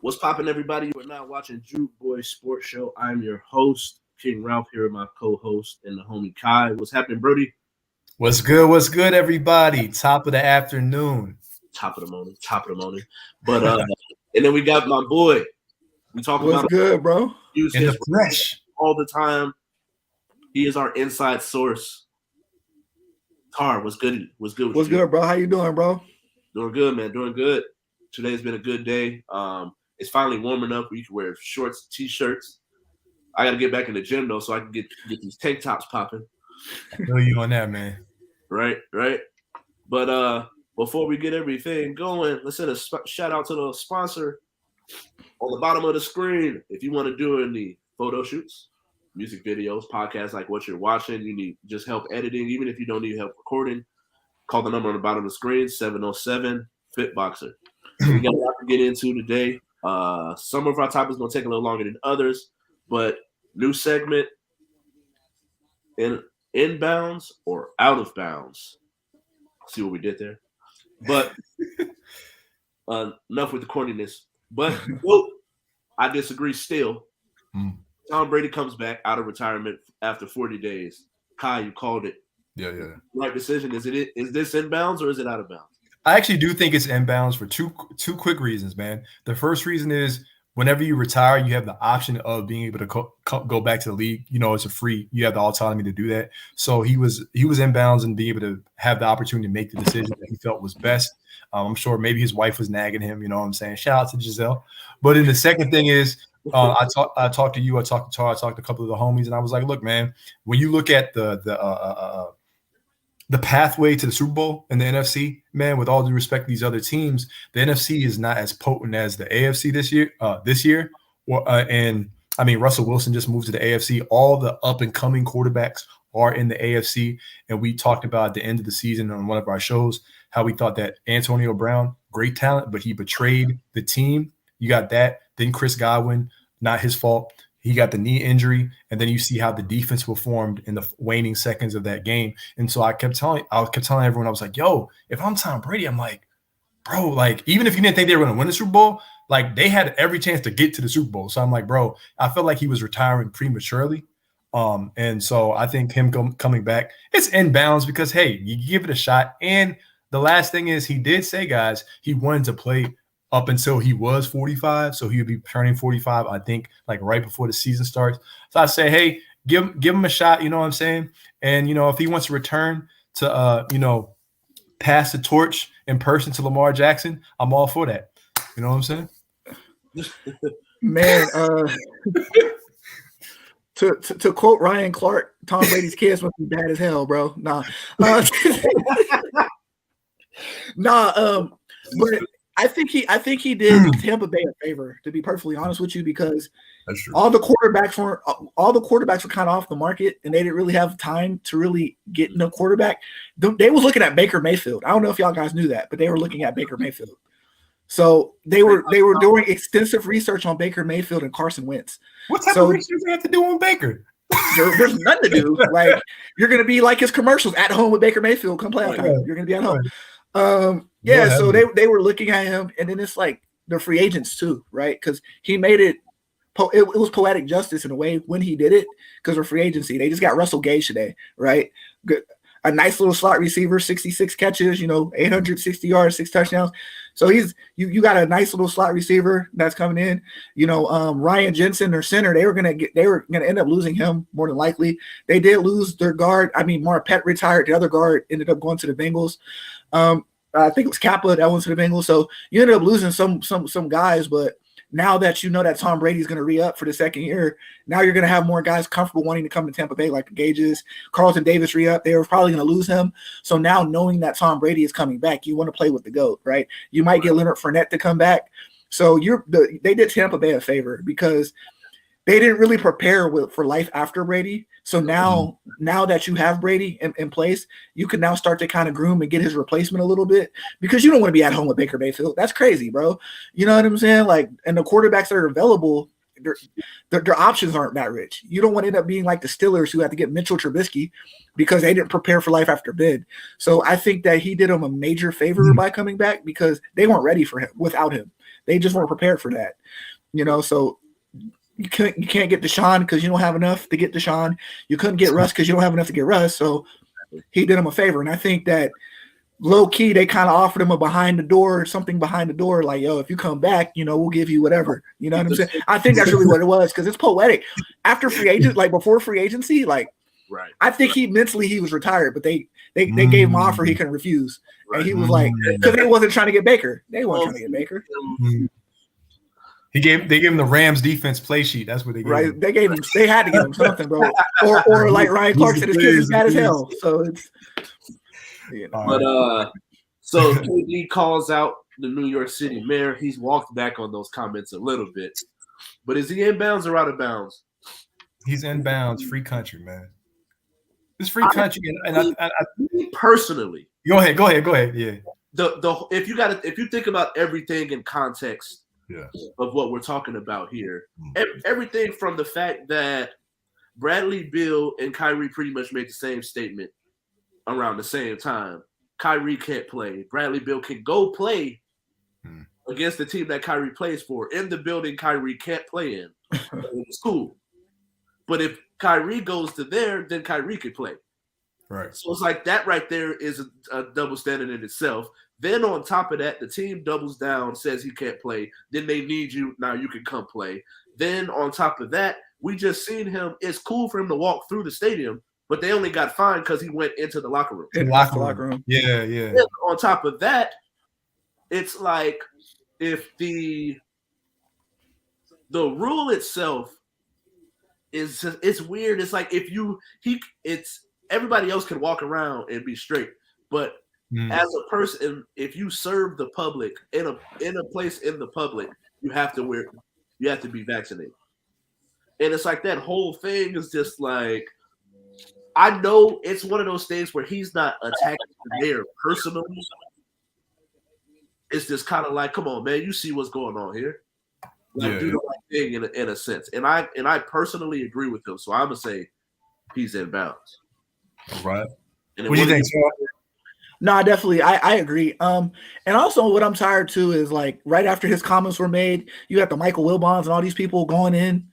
What's poppin', everybody? You are now watching J.U.K Sports Show. I'm your host, King Ralph, here with my co-host and the homie Kai. What's happening, Brody? What's good? What's good, everybody? Top of the afternoon. Top of the morning. But and then we got my boy. We talk What's about good, bro? Use In his the flesh. all the time. He is our inside source. Tar, what's good? What's good? What's good, bro? How you doing, bro? Doing good, man. Doing good. Today's been a good day. It's finally warming up. We can wear shorts, t-shirts. I got to get back in the gym though, so I can get these tank tops popping. I feel you on that, man. Right. But before we get everything going, let's send a shout out to the sponsor on the bottom of the screen. If you want to do any photo shoots, music videos, podcasts like what you're watching, you need just help editing, even if you don't need help recording, call the number on the bottom of the screen, 707-FIT-BOXER. We got a lot to get into today. Some of our topics going to take a little longer than others, but new segment, inbounds or out of bounds. See what we did there? But enough with the corniness. But I disagree still. Tom Brady comes back out of retirement after 40 days. Kai, you called it. Yeah. Right decision. Is this inbounds or is it out of bounds? I actually do think it's inbounds for two quick reasons, man. The first reason is whenever you retire, you have the option of being able to go back to the league. You know, it's you have the autonomy to do that. So he was inbounds and being able to have the opportunity to make the decision that he felt was best. I'm sure maybe his wife was nagging him. You know what I'm saying? Shout out to Giselle. But then the second thing is, I talked to you, I talked to Tar, I talked to a couple of the homies, and I was like, look, man, when you look at the pathway to the Super Bowl in the NFC, man, with all due respect to these other teams, the NFC is not as potent as the AFC this year. And I mean, Russell Wilson just moved to the AFC. All the up and coming quarterbacks are in the AFC. And we talked about at the end of the season on one of our shows how we thought that Antonio Brown, great talent, but he betrayed the team. You got that. Then Chris Godwin, not his fault. He got the knee injury, and then you see how the defense performed in the waning seconds of that game. And so I kept telling everyone, I was like, yo, if I'm Tom Brady, I'm like, bro, like, even if you didn't think they were going to win the Super Bowl, like, they had every chance to get to the Super Bowl. So I'm like, bro, I felt like he was retiring prematurely. And so I think him coming back, it's inbounds because, hey, you give it a shot. And the last thing is he did say, guys, he wanted to play up until he was 45, so he would be turning 45, I think, like right before the season starts. So I say, hey, give him a shot, you know what I'm saying? And, you know, if he wants to return to, pass the torch in person to Lamar Jackson, I'm all for that. You know what I'm saying? Man, to quote Ryan Clark, Tom Brady's kids must be bad as hell, bro. Nah. But I think he did Tampa Bay a favor, to be perfectly honest with you, because all the quarterbacks were kind of off the market, and they didn't really have time to really get no quarterback. They was looking at Baker Mayfield. I don't know if y'all guys knew that, but they were looking at Baker Mayfield. So they were doing extensive research on Baker Mayfield and Carson Wentz. What type of research do you have to do on Baker? There's nothing to do. Like, you're gonna be like his commercials at home with Baker Mayfield come playoff time. You're gonna be at home. So they were looking at him, and then it's like the free agents too, right? Because he made it. It was poetic justice in a way when he did it, because of free agency. They just got Russell Gage today, right? Good, a nice little slot receiver, 66 catches, 860 yards, 6 touchdowns. So you got a nice little slot receiver that's coming in. Ryan Jensen, their center, they were gonna end up losing him more than likely. They did lose their guard. I mean, Marpet retired. The other guard ended up going to the Bengals. I think it was Kappa that went to the Bengals. So you ended up losing some guys, but now that you know that Tom Brady's going to re-up for the second year, now you're going to have more guys comfortable wanting to come to Tampa Bay, like the Gages. Carlton Davis re-up. They were probably going to lose him. So now knowing that Tom Brady is coming back, you want to play with the GOAT, right? You might get Leonard Fournette to come back. So they did Tampa Bay a favor because they didn't really prepare for life after Brady. So now that you have Brady in place, you can now start to kind of groom and get his replacement a little bit, because you don't want to be at home with Baker Mayfield. That's crazy, bro. You know what I'm saying? Like, and the quarterbacks that are available, their options aren't that rich. You don't want to end up being like the Steelers who had to get Mitchell Trubisky because they didn't prepare for life after bid. So I think that he did them a major favor by coming back because they weren't ready for him without him. They just weren't prepared for that. So you can't get Deshaun because you don't have enough to get Deshaun. You couldn't get Russ because you don't have enough to get Russ. So he did him a favor. And I think that low key, they kind of offered him a something behind the door, like, yo, if you come back, we'll give you whatever. You know what I'm saying? I think that's really what it was because it's poetic. After free agent, like before free agency, like, right. I think he was retired, but they gave him an offer he couldn't refuse. Right. And he was like, because they wasn't trying to get Baker. They weren't trying to get Baker. They gave him the Rams defense play sheet. That's what they gave him. They had to give him something, bro. Or like Ryan Clark said, his kids is bad as hell. So it's. But so KD calls out the New York City mayor. He's walked back on those comments a little bit. But is he in bounds or out of bounds? He's in bounds. Free country, man. It's free country. And I personally. Go ahead. Yeah. If you think about everything in context of what we're talking about here, everything from the fact that Bradley Beal and Kyrie pretty much made the same statement around the same time. Kyrie can't play. Bradley Beal can go play against the team that Kyrie plays for in the building Kyrie can't play in. It's cool. But if Kyrie goes to there, then Kyrie can play. Right. So it's like that right there is a double standard in itself. Then on top of that, the team doubles down, says he can't play. Then they need you. Now you can come play. Then on top of that, we just seen him. It's cool for him to walk through the stadium, but they only got fined because he went into the locker room. Locker room. Yeah. And on top of that, it's like if the rule itself is just, it's weird. It's like if it's everybody else can walk around and be straight, but as a person, if you serve the public in a place in the public, you have to be vaccinated. And it's like that whole thing is just like, I know it's one of those things where he's not attacking the mayor personally. It's just kind of like, come on, man, you see what's going on here. Like, do the right thing in a sense. And I personally agree with him. So I'm gonna say he's in bounds. All right. And what do you think, Scott? No, definitely. I agree. And also what I'm tired too is like right after his comments were made, you got the Michael Wilbons and all these people going in,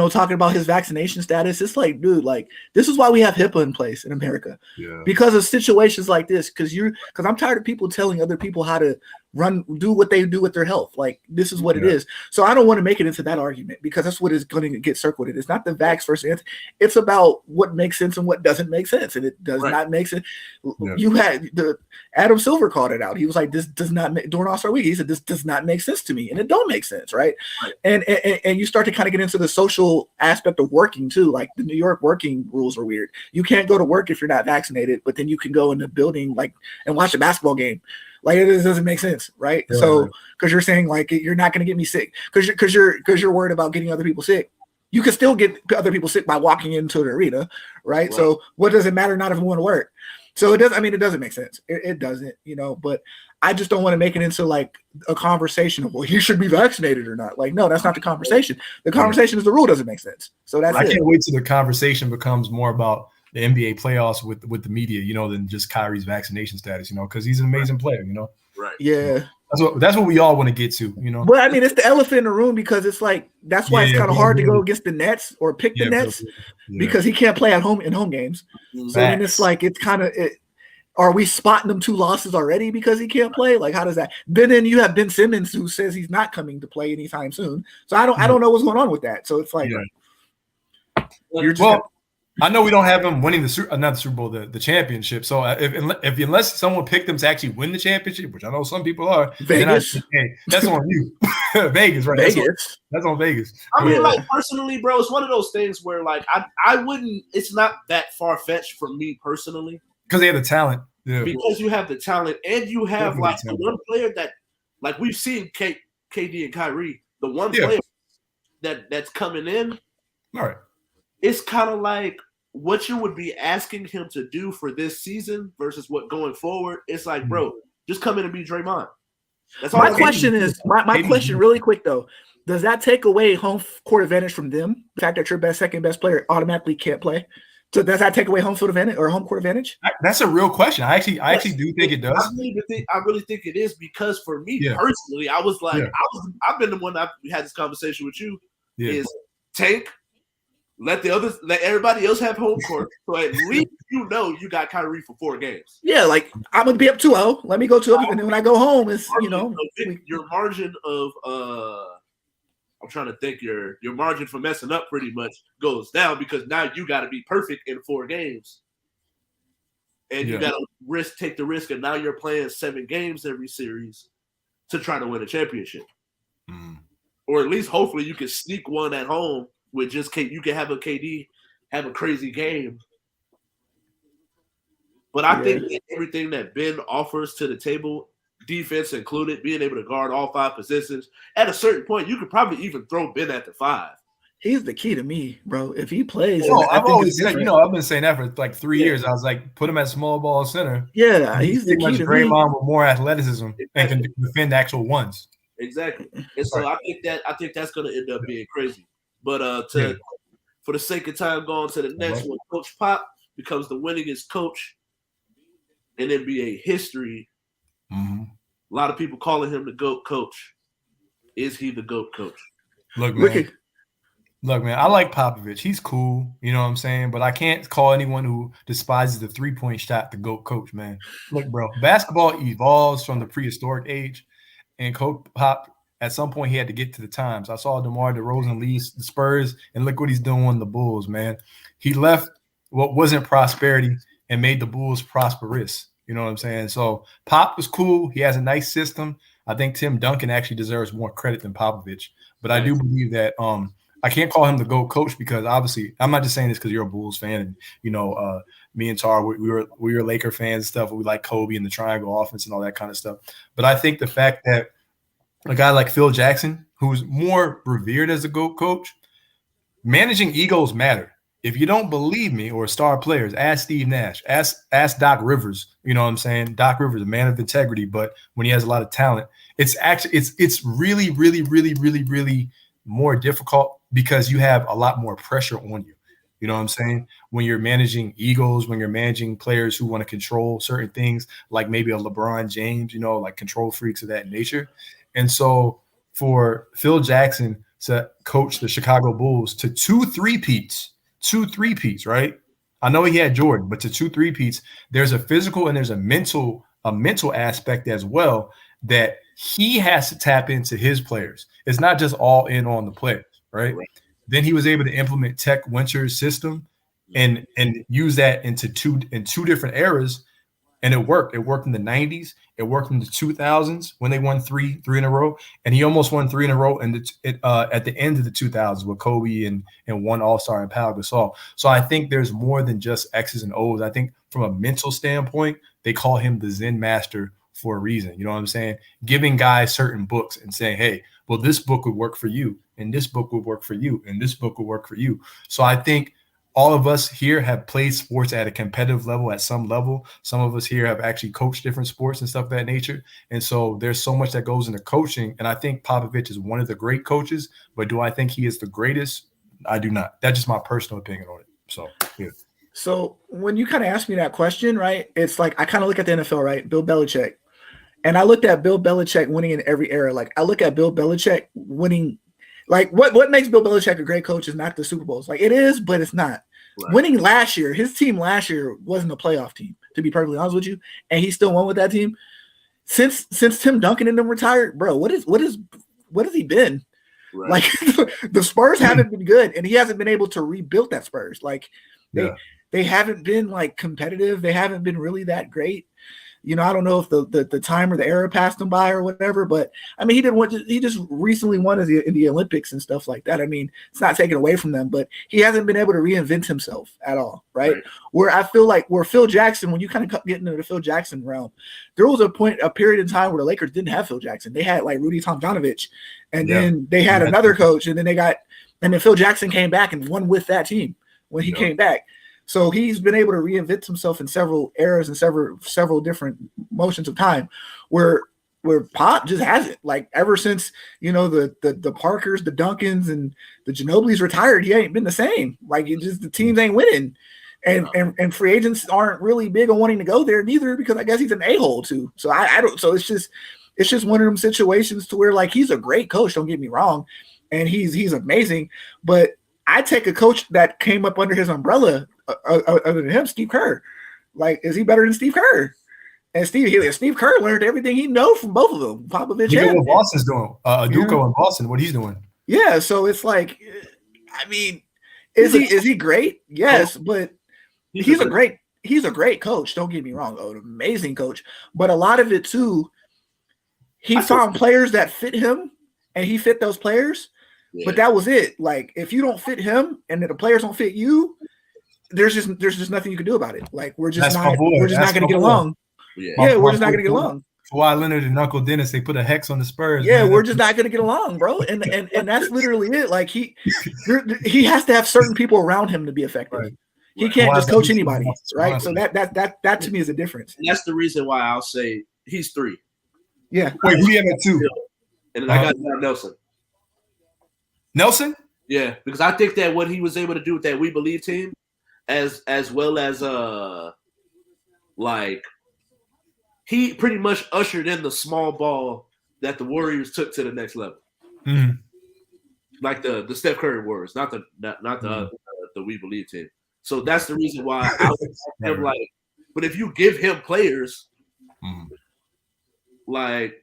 talking about his vaccination status. It's like, dude, like this is why we have HIPAA in place in America. Yeah. Because of situations like this. Because I'm tired of people telling other people how to do what they do with their health. Like this is what it is. So I don't want to make it into that argument because that's what is going to get circled. It's not the vax versus it's about what makes sense and what doesn't make sense. And it does not make sense. Yeah. You had Adam Silver called it out. He was like, this does not make during All-Star Week. He said, this does not make sense to me. And it don't make sense. Right. And you start to kind of get into the social aspect of working too. Like the New York working rules are weird. You can't go to work if you're not vaccinated, but then you can go in the building like and watch a basketball game. Like it doesn't make sense, right? Yeah. So because you're saying like you're not going to get me sick because you're worried about getting other people sick. You can still get other people sick by walking into the arena, right? So what does it matter? Not if we want to work. So it doesn't. I mean, it doesn't make sense. It doesn't, But I just don't want to make it into like a conversation of well, he should be vaccinated or not. Like no, that's not the conversation. The conversation is the rule doesn't make sense. So that's. I can't wait till the conversation becomes more about the NBA playoffs with the media, than just Kyrie's vaccination status, because he's an amazing player, Right. Yeah. That's what we all want to get to, But I mean, it's the elephant in the room because it's like that's why it's kind of hard to go against the Nets or pick the Nets because he can't play at home in home games. So then it's like it's kind of are we spotting him 2 losses already because he can't play? Like how does that? Then you have Ben Simmons who says he's not coming to play anytime soon. So I don't know what's going on with that. So it's like you're just. I know we don't have him winning not the Super Bowl, the championship. So unless someone picked them to actually win the championship, which I know some people are, Vegas, that's on you. Vegas, right? Vegas. That's on Vegas. I mean, like personally, bro, it's one of those things where like I wouldn't. It's not that far fetched for me personally because they have the talent. Yeah. Because you have the talent and you have like the one player that like we've seen KD and Kyrie, the one player that's coming in. All right. It's kind of like what you would be asking him to do for this season versus what going forward. It's like, bro, just come in and be Draymond. That's all. My question is, my question really quick though, does that take away home court advantage from them? The fact that your second best player automatically can't play. So does that take away home field advantage or home court advantage? That's a real question. I actually do think it does. I really think it is, because for me personally, I was like, I've been the one that had this conversation with you. Is tank, let everybody else have home court, so at least you got Kyrie for 4 games. Yeah, like I'm gonna be up 2-0. Let me go 2-0, and then when I go home, it's your margin of I'm trying to think. Your margin for messing up pretty much goes down, because now you got to be perfect in 4 games, and you got to take the risk, and now you're playing 7 games every series to try to win a championship, or at least hopefully you can sneak one at home with just you can have a KD have a crazy game. But I think that everything that Ben offers to the table, defense included, being able to guard all 5 positions. At a certain point, you could probably even throw Ben at the 5. He's the key to me, bro. If he plays, I've always said, I've been saying that for like 3 years. I was like, put him at small ball center. Yeah, he's the key to me. Draymond with more athleticism and can defend actual ones. Exactly. And so I think that's going to end up being crazy. But for the sake of time, going to the next one, Coach Pop becomes the winningest coach in NBA history. A lot of people calling him the GOAT coach. Is he the GOAT coach? Look, man, I like Popovich. He's cool, you know what I'm saying? But I can't call anyone who despises the 3-point shot the GOAT coach, man. Look, bro, basketball evolves from the prehistoric age, and Coach Pop, at some point, he had to get to the times. I saw DeMar DeRozan leave the Spurs, and look what he's doing with the Bulls, man. He left what wasn't prosperity and made the Bulls prosperous. You know what I'm saying? So Pop was cool. He has a nice system. I think Tim Duncan actually deserves more credit than Popovich. But I do believe that I can't call him the GOAT coach, because obviously I'm not just saying this because you're a Bulls fan, and me and Tar, we were Laker fans and stuff. We like Kobe and the triangle offense and all that kind of stuff. But I think the fact that a guy like Phil Jackson, who's more revered as a GOAT coach, managing egos matter. If you don't believe me or star players, ask Steve Nash, ask Doc Rivers. You know what I'm saying? Doc Rivers, a man of integrity, but when he has a lot of talent, it's really, really, really, really, really more difficult, because you have a lot more pressure on you. You know what I'm saying? When you're managing egos, when you're managing players who want to control certain things, like maybe a LeBron James, like control freaks of that nature. And so for Phil Jackson to coach the Chicago Bulls to 2 3-peats, right? I know he had Jordan, but to 2 3-peats, there's a physical and there's a mental aspect as well that he has to tap into his players. It's not just all in on the players, right? Then he was able to implement Tech Winter's system and use that in two different eras, and it worked. It worked in the 90s. It worked in the 2000s when they won three in a row, and he almost won 3 in a row at the end of the 2000s with Kobe and one All-Star and Pau Gasol. So I think there's more than just X's and O's. I think from a mental standpoint, they call him the Zen master for a reason. You know what I'm saying? Giving guys certain books and saying, hey, well, this book would work for you, and this book would work for you, and this book would work for you. So I think all of us here have played sports at a competitive level, at some level. Some of us here have actually coached different sports and stuff of that nature. And so there's so much that goes into coaching. And I think Popovich is one of the great coaches, but do I think he is the greatest? I do not. That's just my personal opinion on it. So, yeah. So when you kind of ask me that question, right, it's like I kind of look at the NFL, right, Bill Belichick. And I looked at Bill Belichick winning in every era. Like I look at Bill Belichick winning. Like what makes Bill Belichick a great coach is not the Super Bowls. Like it is, but it's not. Right. Winning last year, his team last year wasn't a playoff team, to be perfectly honest with you, and he still won with that team. Since Tim Duncan and them retired, bro, what has he been? Right. Like the Spurs haven't been good, and he hasn't been able to rebuild that Spurs. Like they haven't been like competitive. They haven't been really that great. You know, I don't know if the time or the era passed him by or whatever, but I mean, he just recently won in the Olympics and stuff like that. I mean, it's not taken away from them, but he hasn't been able to reinvent himself at all, right? Where I feel like Phil Jackson, when you kind of get into the Phil Jackson realm, there was a period in time where the Lakers didn't have Phil Jackson. They had like Rudy Tomjanovich, and then they had another coach, and then Phil Jackson came back and won with that team when he came back. So he's been able to reinvent himself in several eras and several different motions of time, where where Pop just hasn't. Like ever since the Parkers, the Duncans, and the Ginobili's retired, he ain't been the same. Like the teams ain't winning, and free agents aren't really big on wanting to go there neither because I guess he's an a-hole too. So I don't. So it's just one of them situations to where like he's a great coach. Don't get me wrong, and he's amazing, but I take a coach that came up under his umbrella other than him, Steve Kerr. Like, is he better than Steve Kerr? And Steve Kerr learned everything he knows from both of them. Popovich. Look at what Boston's doing. Duco in Boston, what he's doing. Yeah, so it's like, I mean, is he great? Yes, but he's a great coach. Don't get me wrong, an amazing coach. But a lot of it too, he found players that fit him, and he fit those players. Yeah. But that was it. Like, if you don't fit him, and the players don't fit you, there's just nothing you can do about it. Like, we're just not going to get along. Yeah, we're just not going to get along. Kawhi Leonard and Uncle Dennis, they put a hex on the Spurs. Yeah, we're just not going to get along, bro. And that's literally it. Like he has to have certain people around him to be effective. Right. He can't just coach anybody, right? So that to me is a difference. And that's the reason why I'll say he's 3. Yeah. Wait, who do you have at 2? And then I got Nelson. Nelson? Yeah, because I think that what he was able to do with that We Believe team, as well as like. He pretty much ushered in the small ball that the Warriors took to the next level, like the Steph Curry Warriors, not the We Believe team. So that's the reason why I would him like. But if you give him players like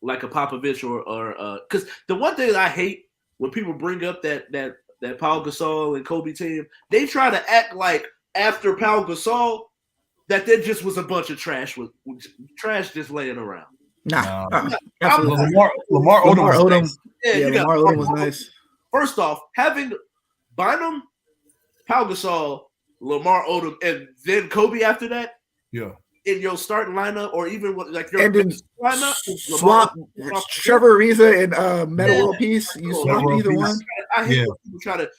a Popovich or because the one thing that I hate when people bring up that Pau Gasol and Kobe team, they try to act like after Pau Gasol. That there just was a bunch of trash just laying around. Lamar Odom. Lamar Odom was nice. First off, having Bynum, Pau Gasol, Lamar Odom, and then Kobe after that. Yeah. In your starting lineup, or even like your lineup, swap Trevor Ariza and Metta World Peace. You swap either one. I hate when people try to.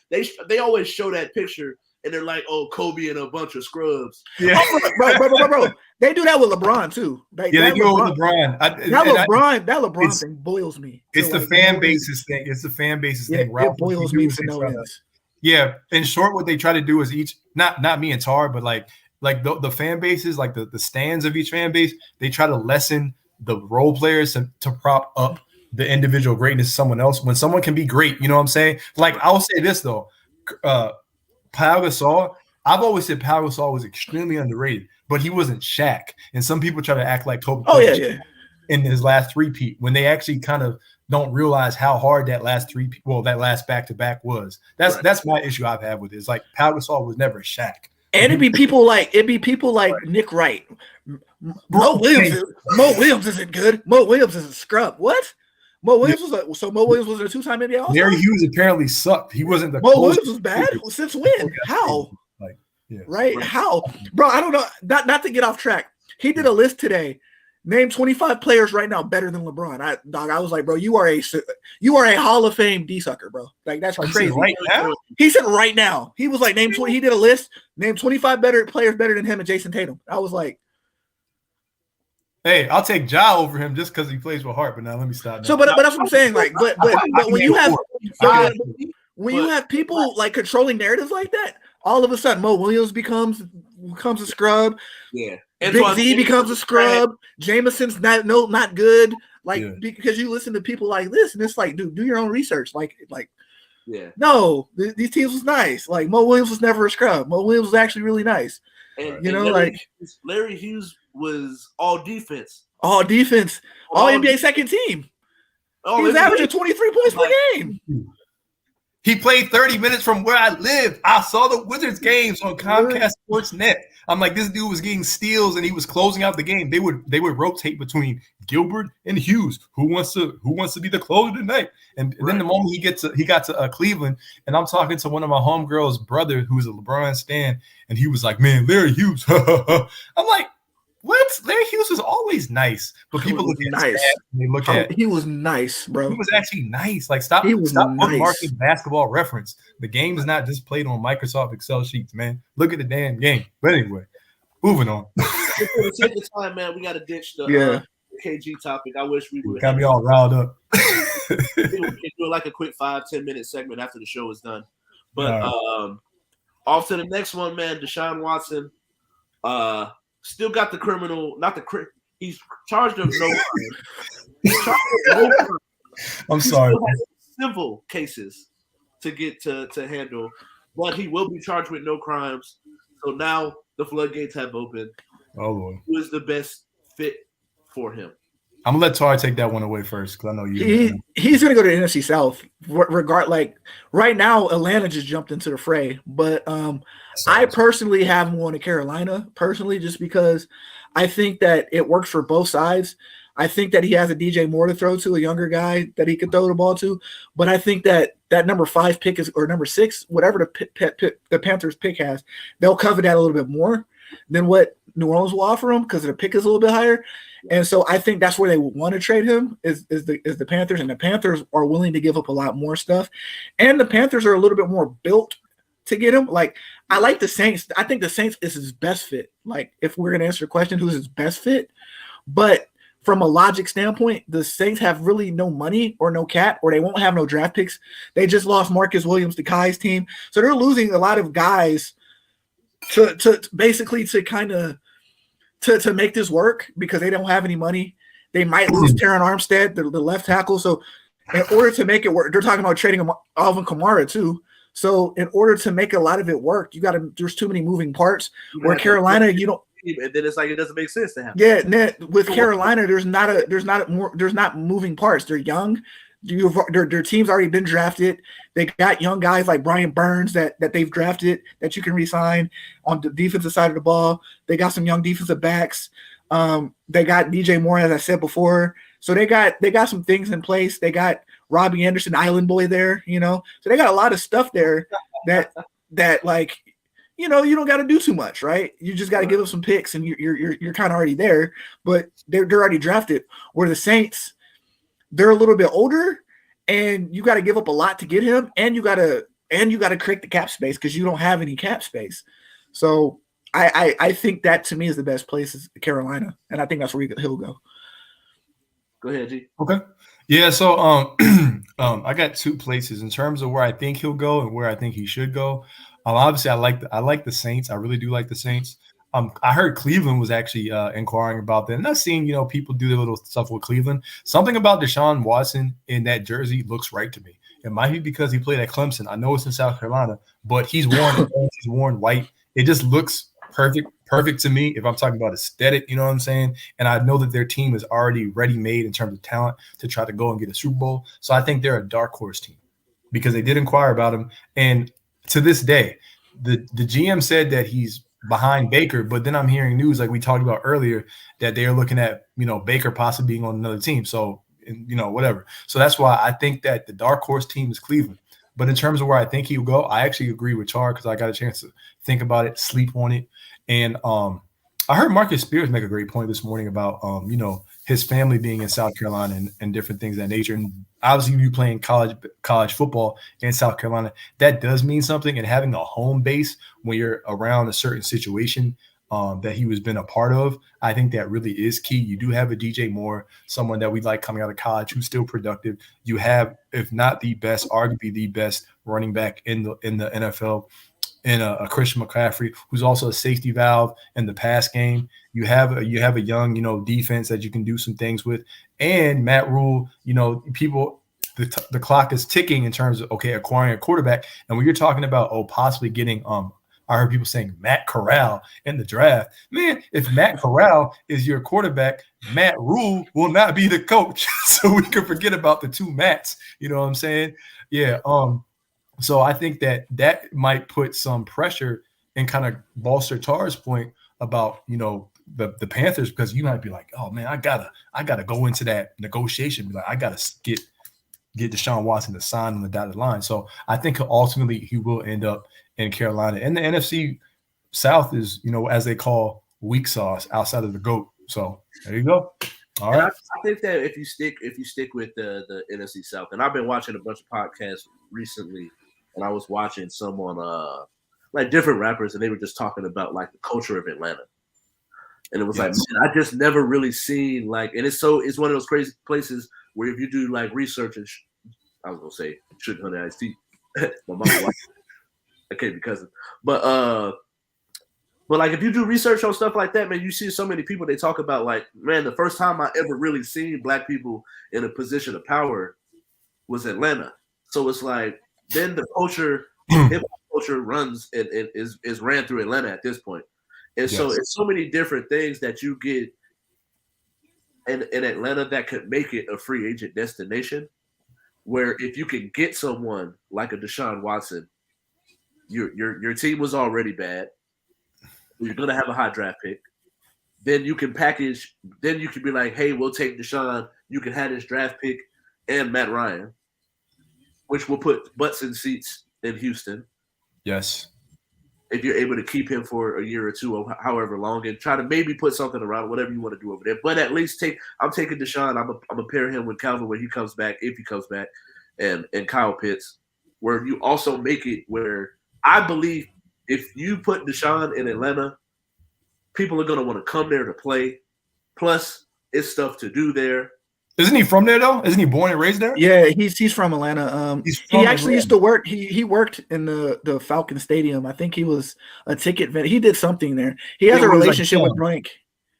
They always show that picture. And they're like, oh, Kobe and a bunch of scrubs. Yeah, bro. They do that with LeBron too. They do it with LeBron. That LeBron thing boils me. It's the fan bases thing. It's the fan bases thing. It boils me to no end. Yeah, in short, what they try to do is not me and Tar, but like the fan bases, like the stands of each fan base, they try to lessen the role players to prop up the individual greatness of someone else. When someone can be great, you know what I'm saying? Like I'll say this though. Pau Gasol, I've always said Pau Gasol was extremely underrated, but he wasn't Shaq. And some people try to act like Kobe in his last three-peat when they actually kind of don't realize how hard that last back-to-back was. That's my issue I've had with it. It's like Pau Gasol was never Shaq. And it'd be people like Nick Wright. Mo Williams isn't good. Mo Williams is a scrub. What? Mo Williams was a 2-time NBA All-Star? Larry Hughes apparently sucked. He wasn't the Mo Williams was bad? Since when? How? Right? How? Bro, I don't know. Not to get off track. He did a list today. Name 25 players right now better than LeBron. I was like, bro, you are a Hall of Fame D-sucker, bro. Like, that's crazy. Right now? He said right now. He was like, name 20. He did a list. Name 25 players better than him and Jason Tatum. I was like, hey, I'll take Ja over him just because he plays with heart. But now let me stop. So, but that's what I'm saying. Like, but when you have people like controlling narratives like that, all of a sudden Mo Williams becomes a scrub. Yeah, Big Z becomes a scrub. Jameson's not good. Like because you listen to people like this, and it's like, dude, do your own research. Like. Yeah. No, these teams was nice. Like Mo Williams was never a scrub. Mo Williams was actually really nice. And Larry Hughes was all defense. All NBA second team. He was averaging 23 points per game. He played 30 minutes from where I live. I saw the Wizards games on Comcast Sportsnet. I'm like, this dude was getting steals and he was closing out the game. They would rotate between Gilbert and Hughes. Who wants to be the closer tonight? And then the moment he got to Cleveland, and I'm talking to one of my homegirls' brother who's a LeBron stan, and he was like, "Man, Larry Hughes." I'm like, what? Larry Hughes was always nice, but people look at nice. They look at he was nice, bro. He was actually nice. Like stop marking Basketball Reference. The game is not just played on Microsoft Excel sheets, man. Look at the damn game. But anyway, moving on. For the sake of time, man, we got to ditch KG topic. I wish we would. Got me all riled up. We can do like a quick 5-10 minute segment after the show is done. But off to the next one, man. Deshaun Watson, still got the criminal, he's charged of no crime. He's charged of no crime. I'm sorry. Civil cases to get to handle, but he will be charged with no crimes. So now the floodgates have opened. Oh Lord. Who is the best fit for him? I'm gonna let Tar take that one away first because I know you. He's gonna go to the NFC South. Right now, Atlanta just jumped into the fray, but I personally have him going to Carolina just because I think that it works for both sides. I think that he has a DJ Moore to throw to, a younger guy that he could throw the ball to, but I think that number 5 pick or number 6, whatever the Panthers pick has, they'll cover that a little bit more than what New Orleans will offer him because the pick is a little bit higher. And so I think that's where they want to trade him is the Panthers, and the Panthers are willing to give up a lot more stuff. And the Panthers are a little bit more built to get him. Like, I like the Saints. I think the Saints is his best fit. Like, if we're going to answer the question, who's his best fit? But from a logic standpoint, the Saints have really no money or no cap, or they won't have no draft picks. They just lost Marcus Williams to Kai's team. So they're losing a lot of guys to basically to kind of to make this work because they don't have any money. They might lose Terron Armstead, the left tackle. So in order to make it work, they're talking about trading Alvin Kamara too. So in order to make a lot of it work, there's too many moving parts. Where Carolina, you don't. And then it's like it doesn't make sense to have. Yeah, with Carolina, there's not moving parts. They're young. Their team's already been drafted. They got young guys like Brian Burns that they've drafted that you can re-sign on the defensive side of the ball. They got some young defensive backs. They got DJ Moore, as I said before. So they got some things in place. They got Robbie Anderson, Island Boy there, So they got a lot of stuff there that like, you don't got to do too much, right? You just got to give up some picks, and you're kind of already there. But they're already drafted. Where the Saints, they're a little bit older, and you got to give up a lot to get him, and you got to create the cap space because you don't have any cap space. So I think that to me is the best place is Carolina, and I think that's where he'll go. Go ahead, G. Okay. Yeah. So I got 2 places in terms of where I think he'll go and where I think he should go. Obviously, I like the Saints. I really do like the Saints. I heard Cleveland was actually inquiring about that. And I've seen, people do their little stuff with Cleveland. Something about Deshaun Watson in that jersey looks right to me. It might be because he played at Clemson. I know it's in South Carolina, but he's worn white. It just looks perfect to me if I'm talking about aesthetic, you know what I'm saying? And I know that their team is already ready-made in terms of talent to try to go and get a Super Bowl. So I think they're a dark horse team because they did inquire about him. And to this day, the GM said that he's behind Baker, but then I'm hearing news like we talked about earlier that they're looking at, Baker possibly being on another team. So, whatever. So that's why I think that the dark horse team is Cleveland. But in terms of where I think he'll go, I actually agree with Char because I got a chance to think about it, sleep on it. And I heard Marcus Spears make a great point this morning about, his family being in South Carolina and different things of that nature. And obviously you playing college football in South Carolina, that does mean something. And having a home base when you're around a certain situation that he was been a part of, I think that really is key. You do have a DJ Moore, someone that we like coming out of college who's still productive. You have, if not the best, arguably the best running back in the NFL. And a Christian McCaffrey, who's also a safety valve in the pass game. You have a young, defense that you can do some things with. And Matt Rule, people, the clock is ticking in terms of, acquiring a quarterback. And when you're talking about, possibly getting, I heard people saying Matt Corral in the draft. Man, if Matt Corral is your quarterback, Matt Rule will not be the coach. So we can forget about the 2 Matts. You know what I'm saying? Yeah. So I think that might put some pressure and kind of bolster Tar's point about, the Panthers, because you might be like, oh man, I gotta go into that negotiation. Be like, I gotta get Deshaun Watson to sign on the dotted line. So I think ultimately he will end up in Carolina. And the NFC South is, as they call weak sauce outside of the GOAT. So there you go. All right. I think that if you stick with the NFC South, and I've been watching a bunch of podcasts recently. And I was watching someone like different rappers, and they were just talking about like the culture of Atlanta. And it was like, man, I just never really seen like, and it's one of those crazy places where if you do like research and I was gonna say Sugar Honey Iced Tea, my mom, I can't be cousin, but like if you do research on stuff like that, man, you see so many people they talk about like, man, the first time I ever really seen black people in a position of power was Atlanta. So it's like then the culture, hip hop culture runs and is ran through Atlanta at this point. And so it's so many different things that you get in Atlanta that could make it a free agent destination. Where if you can get someone like a Deshaun Watson, your team was already bad. You're gonna have a high draft pick. Then you can package. Then you can be like, hey, we'll take Deshaun. You can have this draft pick and Matt Ryan, which will put butts in seats in Houston. Yes. If you're able to keep him for a year or two or however long and try to maybe put something around whatever you want to do over there. But at least I'm taking Deshaun. I'm gonna pair him with Calvin when he comes back, if he comes back, and Kyle Pitts, where you also make it where I believe if you put Deshaun in Atlanta, people are gonna want to come there to play. Plus, it's stuff to do there. Isn't he from there though? Isn't he born and raised there? Yeah, he's from Atlanta. He actually used to work. He worked in the Falcon Stadium. I think he was a ticket vendor. He did something there. He has a relationship with Brink.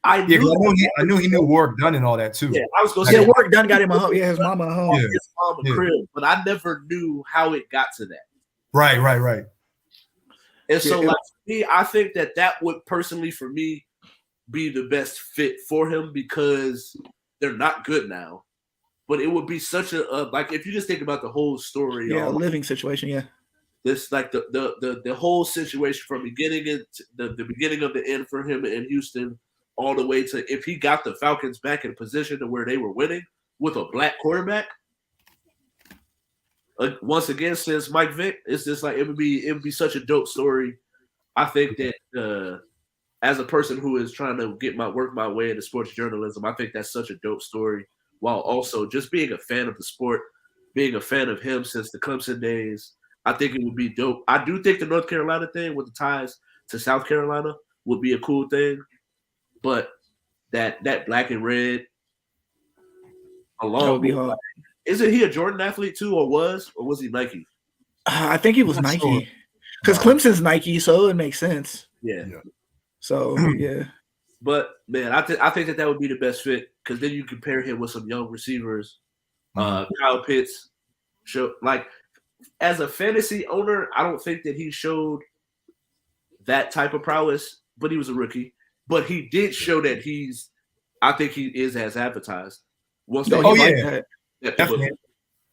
I knew he knew Warrick Dunn and all that too. Yeah, I was gonna say Warrick Dunn got him a home. Yeah, his mama a home. Yeah. His mama crib, but I never knew how it got to that. Right. And so, like me, I think that would personally for me be the best fit for him because they're not good now, but it would be such a like if you just think about the whole story. Yeah, a living situation. Yeah, this like the whole situation from beginning the beginning of the end for him in Houston, all the way to if he got the Falcons back in position to where they were winning with a black quarterback. Once again, since Mike Vick, it's just like it would be such a dope story. I think that. As a person who is trying to work my way into sports journalism, I think that's such a dope story. While also just being a fan of the sport, being a fan of him since the Clemson days, I think it would be dope. I do think the North Carolina thing with the ties to South Carolina would be a cool thing, but that black and red along that would be hard. Isn't he a Jordan athlete too, or was he Nike? I think he was Nike because Clemson's Nike, so it makes sense. Yeah. So yeah, but man, I think that would be the best fit because then you compare him with some young receivers. Kyle Pitts, like as a fantasy owner, I don't think that he showed that type of prowess, but he was a rookie. But he did show that I think he is as advertised. Definitely.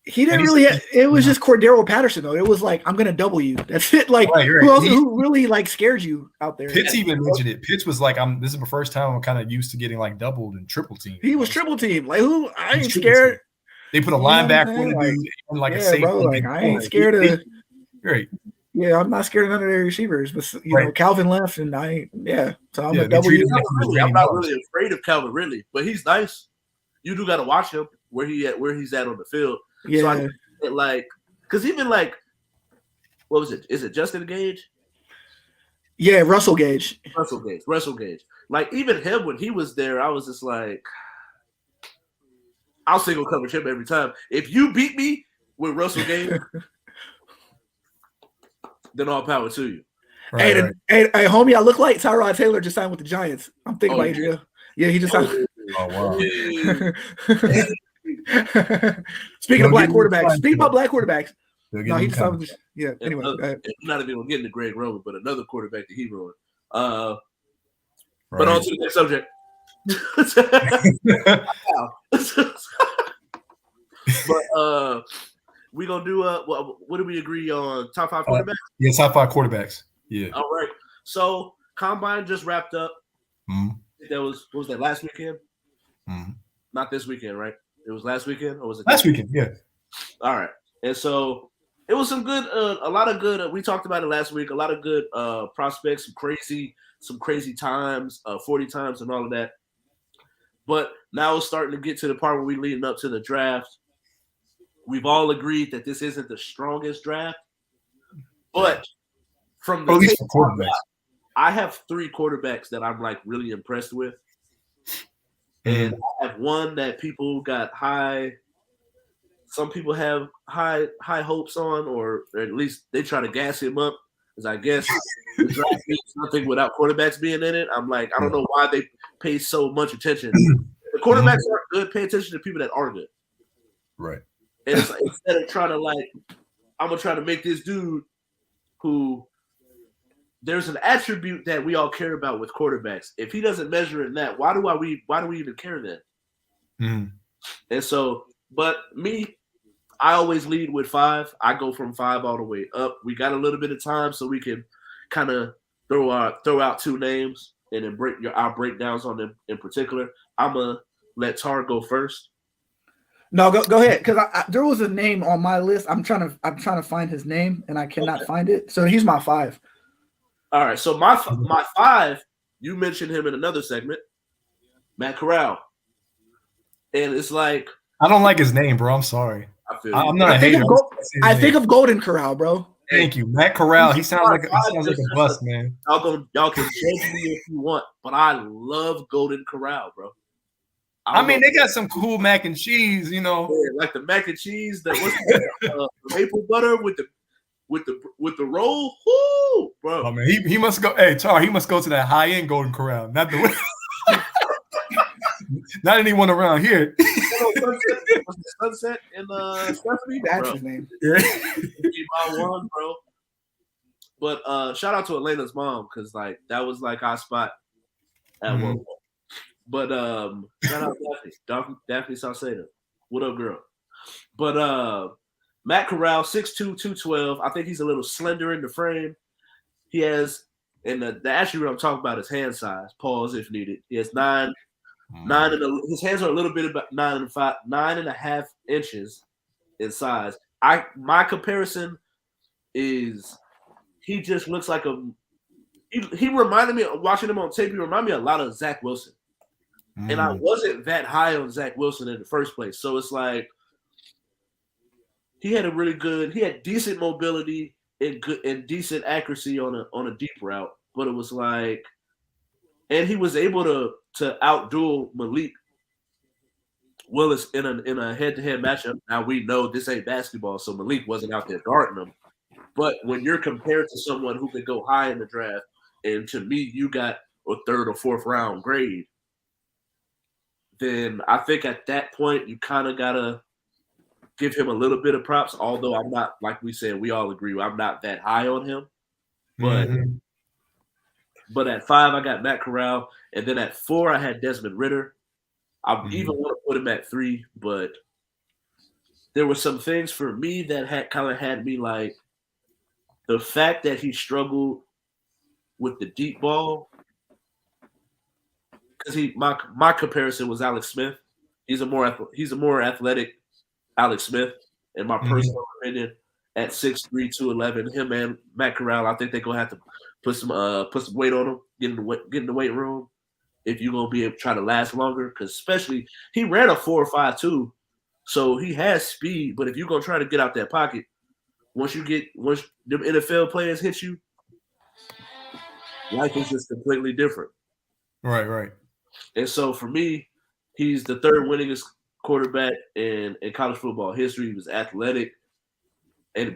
He didn't really. It was just Cordero Patterson though. It was like I'm gonna double you. That's it. Like who really like scared you out there? Pitts even mentioned it. Pitts was like, This is the first time I'm kind of used to getting like doubled and triple team. He was triple team. Like who? I ain't scared. They put a linebacker on the dude like a safety. Bro, like I ain't scared of. Great. Yeah, I'm not scared of none of their receivers, but know Calvin left, and I ain't. Yeah, so I'm gonna double you. I'm not really afraid of Calvin Ridley, but he's nice. You do got to watch him where he's at on the field. Yeah, so I think like because even like what was it? Is it Justin Gage? Yeah, Russell Gage. Russell Gage. Like even him when he was there, I was just like, I'll single coverage him every time. If you beat me with Russell Gage, then all power to you. Right, hey, homie, I look like Tyrod Taylor just signed with the Giants. I'm thinking about Adriel. Yeah, he just signed. Oh wow. Speaking of black quarterbacks. No, he just signed. Yeah. Anyway, I'm not even gonna get into Greg Roman, but another quarterback that he ruined. But on to the next subject. But we gonna do what do we agree on? Top 5 quarterbacks? Yeah, top 5 quarterbacks. Yeah. All right. So combine just wrapped up. Mm-hmm. That was what was that last weekend? Mm-hmm. Not this weekend, right? It was last weekend, or was it last weekend? Yeah. All right. And so it was some good, a lot of good. We talked about it last week. A lot of good prospects, some crazy times, 40 times, and all of that. But now it's starting to get to the part where we're leading up to the draft. We've all agreed that this isn't the strongest draft, but from the at least for quarterbacks. I have 3 quarterbacks that I'm like really impressed with. And I have one that people got some people have high hopes on, or at least they try to gas him up. Because I guess the draft means nothing without quarterbacks being in it. I'm like, I don't know why they pay so much attention. The quarterbacks aren't good. Pay attention to people that are good. Right. And it's like, instead of trying to like, I'm gonna try to make this dude who there's an attribute that we all care about with quarterbacks. If he doesn't measure in that, why do we even care then? And so, but me, I always lead with 5. I go from 5 all the way up. We got a little bit of time, so we can kind of throw out 2 names and then our breakdowns on them in particular. I'm gonna let Tar go first. No, go ahead, because there was a name on my list. I'm trying to find his name and I cannot find it. So he's my 5. All right, so my 5, you mentioned him in another segment, Matt Corral, and it's like I don't like his name, bro. I'm sorry. I'm not a hater. I think of Golden Corral, bro. Thank you, Matt Corral. He sounds like a bust, man. Y'all can judge me if you want, but I love Golden Corral, bro. I mean, they got some cool mac and cheese, you know, like the mac and cheese that was maple butter with the roll. Whoo, bro. Oh man, he must go. Hey, Tar, he must go to that high end Golden Corral, not anyone around here. Sunset and Stephanie. That's his name. Yeah. My one, bro. But shout out to Elena's mom, because like that was like our spot at one point. But shout out Daphne Salcedo. What up, girl? But Matt Corral, 6'2", 212. I think he's a little slender in the frame. He has, and the attribute I'm talking about is hand size. Pause if needed. He has 9 and his hands are a little bit about 9.5 inches in size. My comparison is he just looks like he reminded me of watching him on tape. He reminded me a lot of Zach Wilson. And I wasn't that high on Zach Wilson in the first place. So it's like he had decent mobility and decent accuracy on a deep route. But it was like, and he was able to outduel Malik Willis in a head-to-head matchup. Now we know this ain't basketball, so Malik wasn't out there guarding him. But when you're compared to someone who could go high in the draft, and to me, you got a 3rd or 4th round grade, then I think at that point you kind of gotta give him a little bit of props. Although I'm not, like we said, we all agree, I'm not that high on him. But at 5 I got Matt Corral, and then at 4 I had Desmond Ridder. I even want to put him at 3, but there were some things for me that had me like the fact that he struggled with the deep ball. Because my comparison was Alex Smith. He's a more athletic Alex Smith, in my personal opinion. At 6'3", 211, him and Matt Corral, I think they're gonna have to put some weight on him, get in the weight room if you're gonna be able to try to last longer. Because especially he ran a 4.52, so he has speed. But if you're gonna try to get out that pocket, once the NFL players hit you, life is just completely different. Right. And so for me, he's the 3rd winningest quarterback in college football history. He was athletic,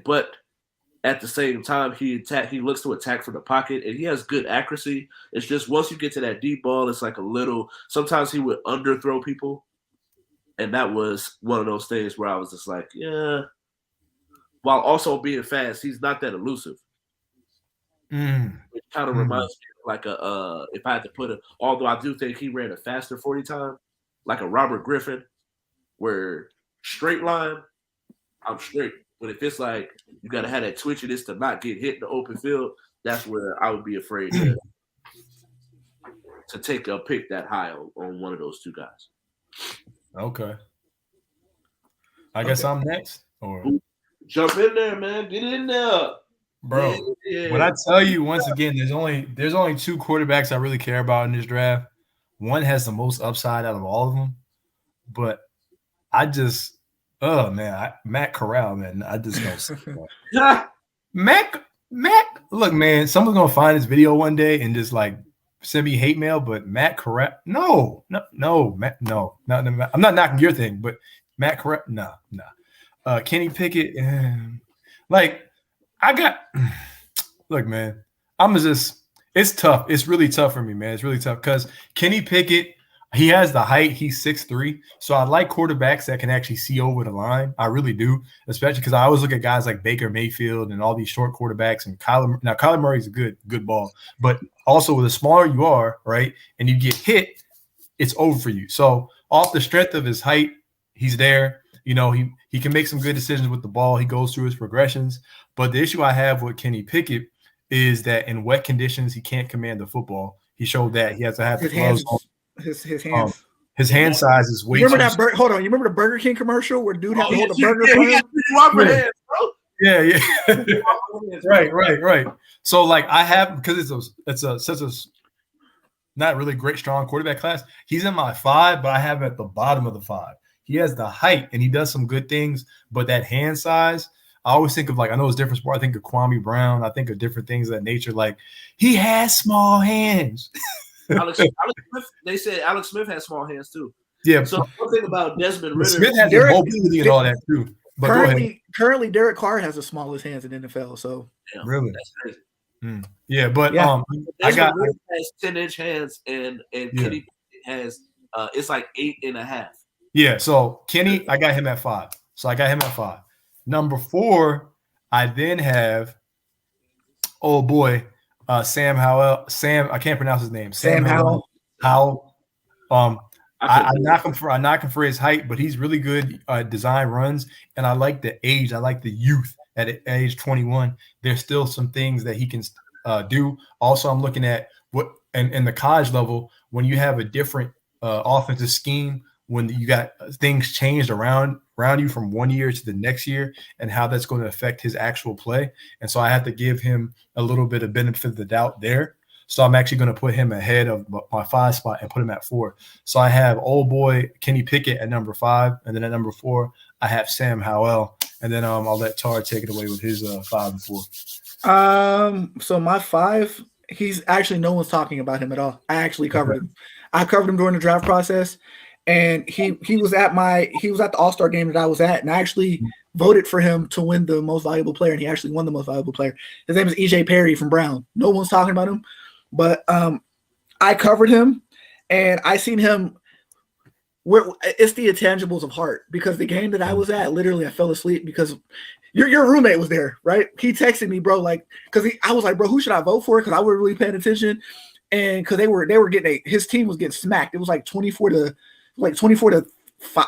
but at the same time, he looks to attack from the pocket, and he has good accuracy. It's just once you get to that deep ball, it's like a little. Sometimes he would underthrow people, and that was one of those things where I was just like, yeah. While also being fast, he's not that elusive. It kind of reminds me of like if I had to put although I do think he ran a faster 40 time, like a Robert Griffin, where straight line, I'm straight. But if it's like you got to have that twitchiness to not get hit in the open field, that's where I would be afraid to take a pick that high on one of those 2 guys. Okay. I guess I'm next. Or jump in there, man. Get in there. Bro, when I tell you once again, there's only 2 quarterbacks I really care about in this draft. One has the most upside out of all of them, but I just, Matt Corral, man, I just don't see that. Matt Matt, look, man, someone's gonna find this video one day and just like send me hate mail. But Matt Corral, no, Matt, no. I'm not knocking your thing, but Matt Corral, no. Kenny Pickett, like I got. Look, man, it's tough. It's really tough for me, man. It's really tough because Kenny Pickett, he has the height. He's 6'3". So I like quarterbacks that can actually see over the line. I really do, especially because I always look at guys like Baker Mayfield and all these short quarterbacks. And Kyler Murray's a good ball. But also, the smaller you are, right, and you get hit, it's over for you. So off the strength of his height, he's there. You know, he can make some good decisions with the ball. He goes through his progressions. But the issue I have with Kenny Pickett is that in wet conditions, he can't command the football. He showed that he has to have his hands. His hand size is way. Hold on. You remember the Burger King commercial where dude had to hold the burger for him? Yeah. Right. So like I have, because it's such a not really great strong quarterback class. He's in my 5, but I have him at the bottom of the 5. He has the height and he does some good things, but that hand size. I always think of I know it's different sport. I think of Kwame Brown. I think of different things of that nature. Like he has small hands. Alex Smith, they said Alex Smith has small hands too. Yeah. So one thing about Desmond Ridder, Smith has mobility and all that too. But currently, Derek Carr has the smallest hands in the NFL. So really, that's crazy. Yeah, but Ridder has 10-inch hands and Kenny has it's like 8.5. Yeah. So Kenny, I got him at 5. Number 4, I then have, oh boy, Sam Howell. I can't pronounce his name. Sam Howell. I knock him for his height, but he's really good design runs, and I like the age. I like the youth at age 21. There's still some things that he can do. Also, I'm looking at what and the college level when you have a different offensive scheme, when you got things changed around you from one year to the next year and how that's going to affect his actual play. And so I have to give him a little bit of benefit of the doubt there. So I'm actually going to put him ahead of my 5 spot and put him at 4. So I have old boy Kenny Pickett at number 5. And then at number 4, I have Sam Howell. And then I'll let Tar take it away with his 5 and 4. So my 5, he's actually, no one's talking about him at all. I actually covered him. I covered him during the draft process. And he was at the All-Star game that I was at, and I actually voted for him to win the most valuable player, and he actually won the most valuable player. His name is E.J. Perry from Brown. No one's talking about him, but I covered him, and I seen him where it's the intangibles of heart, because the game that I was at, literally I fell asleep because your roommate was there, right? He texted me, bro, I was like, bro, who should I vote for? Because I wasn't really paying attention, and because they were getting his team was getting smacked. It was like 24 to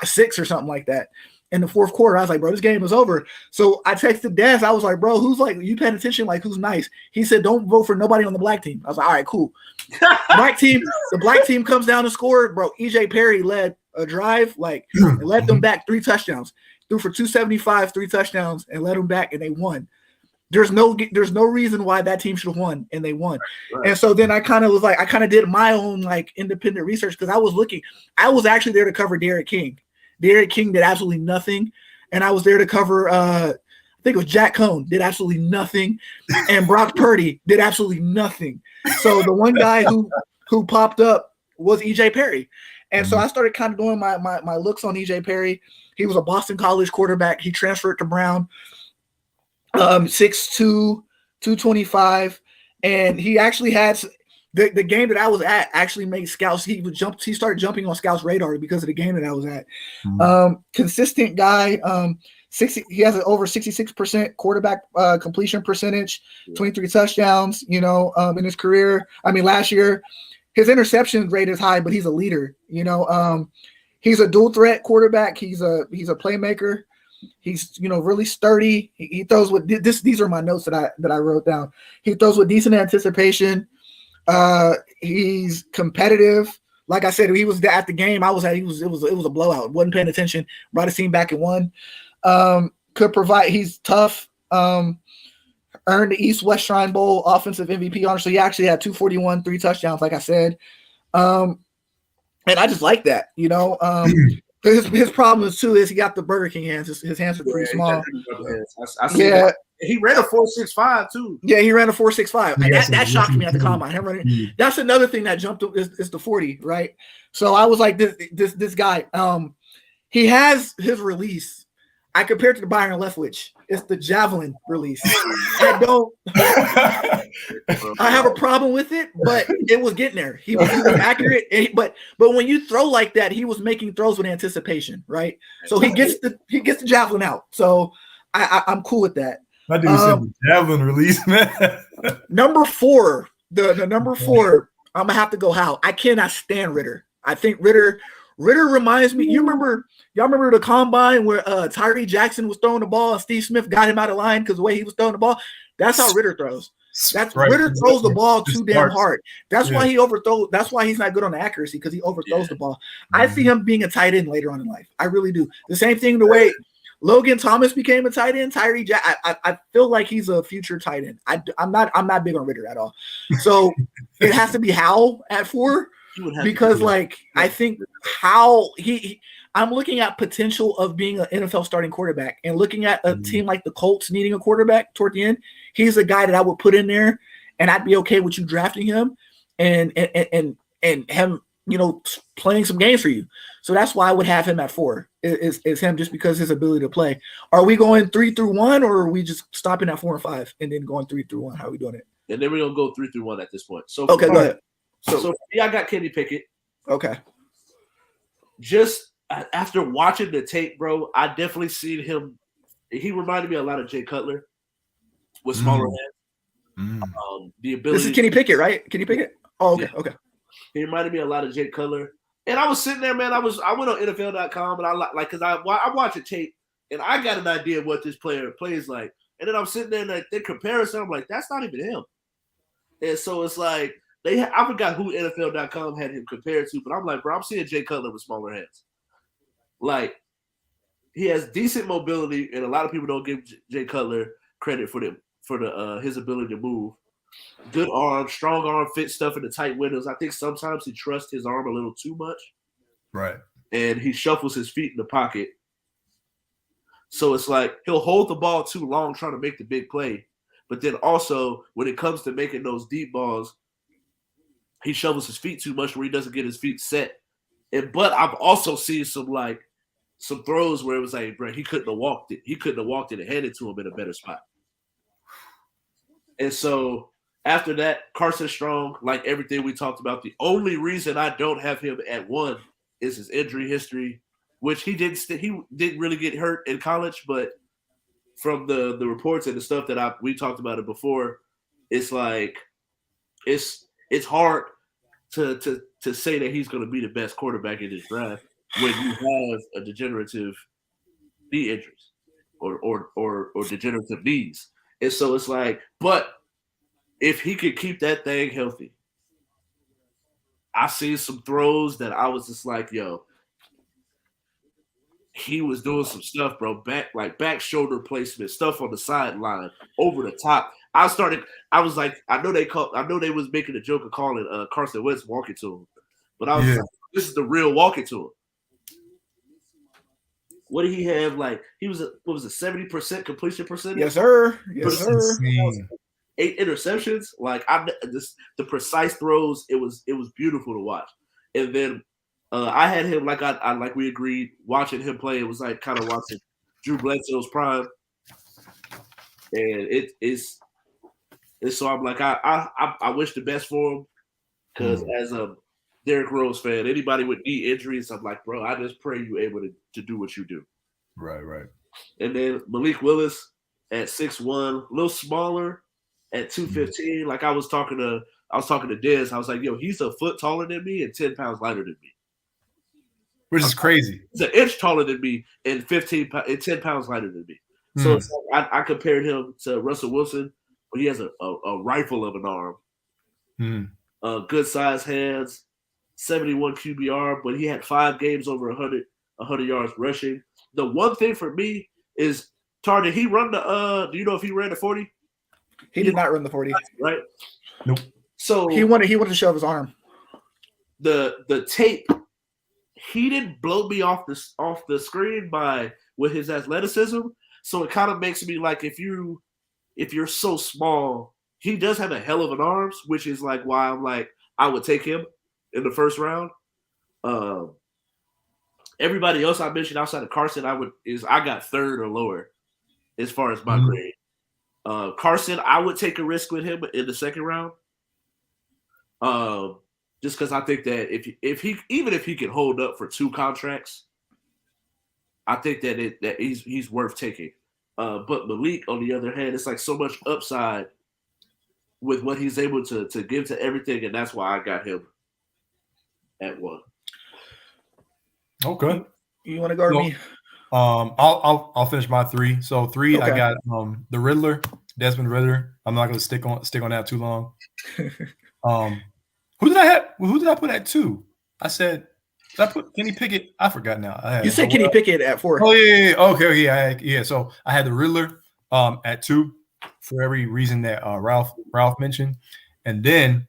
6 or something like that. In the fourth quarter, I was like, bro, this game is over. So I texted Des. I was like, bro, who's you paying attention? Who's nice? He said, don't vote for nobody on the black team. I was like, all right, cool. The black team comes down and scored, bro. EJ Perry led a drive, and led them back 3 touchdowns. Threw for 275, 3 touchdowns, and led them back, and they won. There's no reason why that team should have won, and they won. Right. And so then I kind of did my own independent research, because I was actually there to cover Derek King. Derek King did absolutely nothing, and I was there to cover I think it was Jack Cohn, did absolutely nothing, and Brock Purdy did absolutely nothing. So the one guy who popped up was EJ Perry. And so I started kind of doing my looks on EJ Perry. He was a Boston College quarterback. He transferred to Brown. 6'2", 225, and he actually had the game that I was at actually made scouts. He started jumping on scouts' radar because of the game that I was at. Consistent guy. He has an over 66% quarterback completion percentage, 23 touchdowns. In his career. I mean, last year his interception rate is high, but he's a leader. He's a dual threat quarterback. He's a playmaker. He's really sturdy. He throws with this. These are my notes that I wrote down. He throws with decent anticipation. He's competitive. Like I said, he was at the game I was at. It was a blowout. Wasn't paying attention. Brought his team back and won. Could provide. He's tough. Earned the East West Shrine Bowl offensive MVP honor. So he actually had 241, 3 touchdowns. Like I said, and I just like that. His problem is he got the Burger King hands. His hands are pretty small. He ran a 4.65 too. Yeah, he ran a 4.65. Yeah, That shocked me at the combine. Him running. That's another thing that jumped up is the 40, right? So I was like, this guy. He has his release. I compared it to the Byron Leftwich. It's the javelin release. I have a problem with it, but it was getting there. He was accurate, but when you throw like that, he was making throws with anticipation, right? So he gets the javelin out. So I'm cool with that. My dude said the javelin release, man. Number 4, the number 4. I'm gonna have to go Hal. I cannot stand Ritter. I think Ritter reminds me. Y'all remember the combine where Tyree Jackson was throwing the ball and Steve Smith got him out of line because the way he was throwing the ball. That's how Ritter throws. Ritter throws the ball too damn hard. That's why he overthrows. That's why he's not good on the accuracy, because he overthrows the ball. I see him being a tight end later on in life. I really do. The same thing the way Logan Thomas became a tight end. Tyree Jackson. I feel like he's a future tight end. I'm not big on Ritter at all. So it has to be Hal at 4. Because I think how I'm looking at potential of being an NFL starting quarterback and looking at a team like the Colts needing a quarterback toward the end. He's a guy that I would put in there, and I'd be okay with you drafting him and him, playing some games for you. So that's why I would have him at 4. Is him, just because his ability to play. Are we going 3 through 1, or are we just stopping at 4 and 5 and then going 3 through 1? How are we doing it? And then we're gonna go 3 through 1 at this point. So okay, go ahead. So for me, I got Kenny Pickett. Okay. Just after watching the tape, bro, I definitely seen him. He reminded me a lot of Jay Cutler with smaller hands. The ability. This is Kenny Pickett, right? Kenny Pickett. Oh, okay, okay. He reminded me a lot of Jay Cutler. And I was sitting there, man. I went on NFL.com and I because I watch a tape and I got an idea of what this player plays like. And then I'm sitting there and they comparison. I'm like, that's not even him. And so it's like. I forgot who NFL.com had him compared to, but I'm like, bro, I'm seeing Jay Cutler with smaller hands. Like, he has decent mobility, and a lot of people don't give Jay Cutler credit for his ability to move. Good arm, strong arm, fit stuff in the tight windows. I think sometimes he trusts his arm a little too much. Right. And he shuffles his feet in the pocket. So it's like he'll hold the ball too long trying to make the big play. But then also, when it comes to making those deep balls, he shovels his feet too much where he doesn't get his feet set. But I've also seen some throws where it was like, bro, he couldn't have walked it. He couldn't have walked it and handed to him in a better spot. And so after that, Carson Strong, like everything we talked about, the only reason I don't have him at 1 is his injury history, which he didn't really get hurt in college, but from the reports and the stuff that we talked about it before, it's like it's hard to say that he's going to be the best quarterback in this draft when you have a degenerative knee injuries or degenerative knees. And so it's like, but if he could keep that thing healthy, I seen some throws that I was just like, yo, he was doing some stuff, bro. Back shoulder placement, stuff on the sideline, over the top. I was like, I know they was making a joke of calling Carson Wentz walking to him, but I was like, this is the real walking to him. What did he have? Like he was what was it, 70% completion percentage? Yes, sir. Yes, sir. 8 interceptions. Like the precise throws. It was beautiful to watch. And then I had him like we agreed, watching him play. It was like kind of watching Drew Bledsoe's prime, and and so I'm like I wish the best for him, because as a Derrick Rose fan, anybody with knee injuries, I'm like, bro, I just pray you able to do what you do. Right. And then Malik Willis at 6'1", a little smaller at 215. Like I was talking to Dez. I was like, yo, he's a foot taller than me and 10 pounds lighter than me. Which is crazy. He's an inch taller than me and 10 pounds lighter than me. So it's like I compared him to Russell Wilson, but he has a rifle of an arm. Good size hands, 71 QBR, but he had 5 games over 100 yards rushing. The one thing for me is, Tar, did he run the do you know if he ran the 40? He did not run the 40. Right? Nope. So he wanted to shove his arm. The tape, he didn't blow me off the screen with his athleticism. So it kind of makes me like, if you if you're so small, he does have a hell of an arms, which is like why I'm like I would take him in the first round. Everybody else I mentioned outside of Carson, I got third or lower as far as my grade. Carson, I would take a risk with him in the second round. Just because I think that if he can hold up for 2 contracts, I think that he's worth taking. But Malik, on the other hand, it's like so much upside with what he's able to give to everything, and that's why I got him at 1. Okay. You want to guard me? I'll finish my 3. So 3, okay. I got the Riddler, Desmond Riddler. I'm not going to stick on that too long. Who did I have? Who did I put at 2? I said, did I put Kenny Pickett? I forgot now. You said Kenny Pickett at 4. Oh yeah. Okay, yeah. So I had the Riddler at 2 for every reason that Ralph mentioned, and then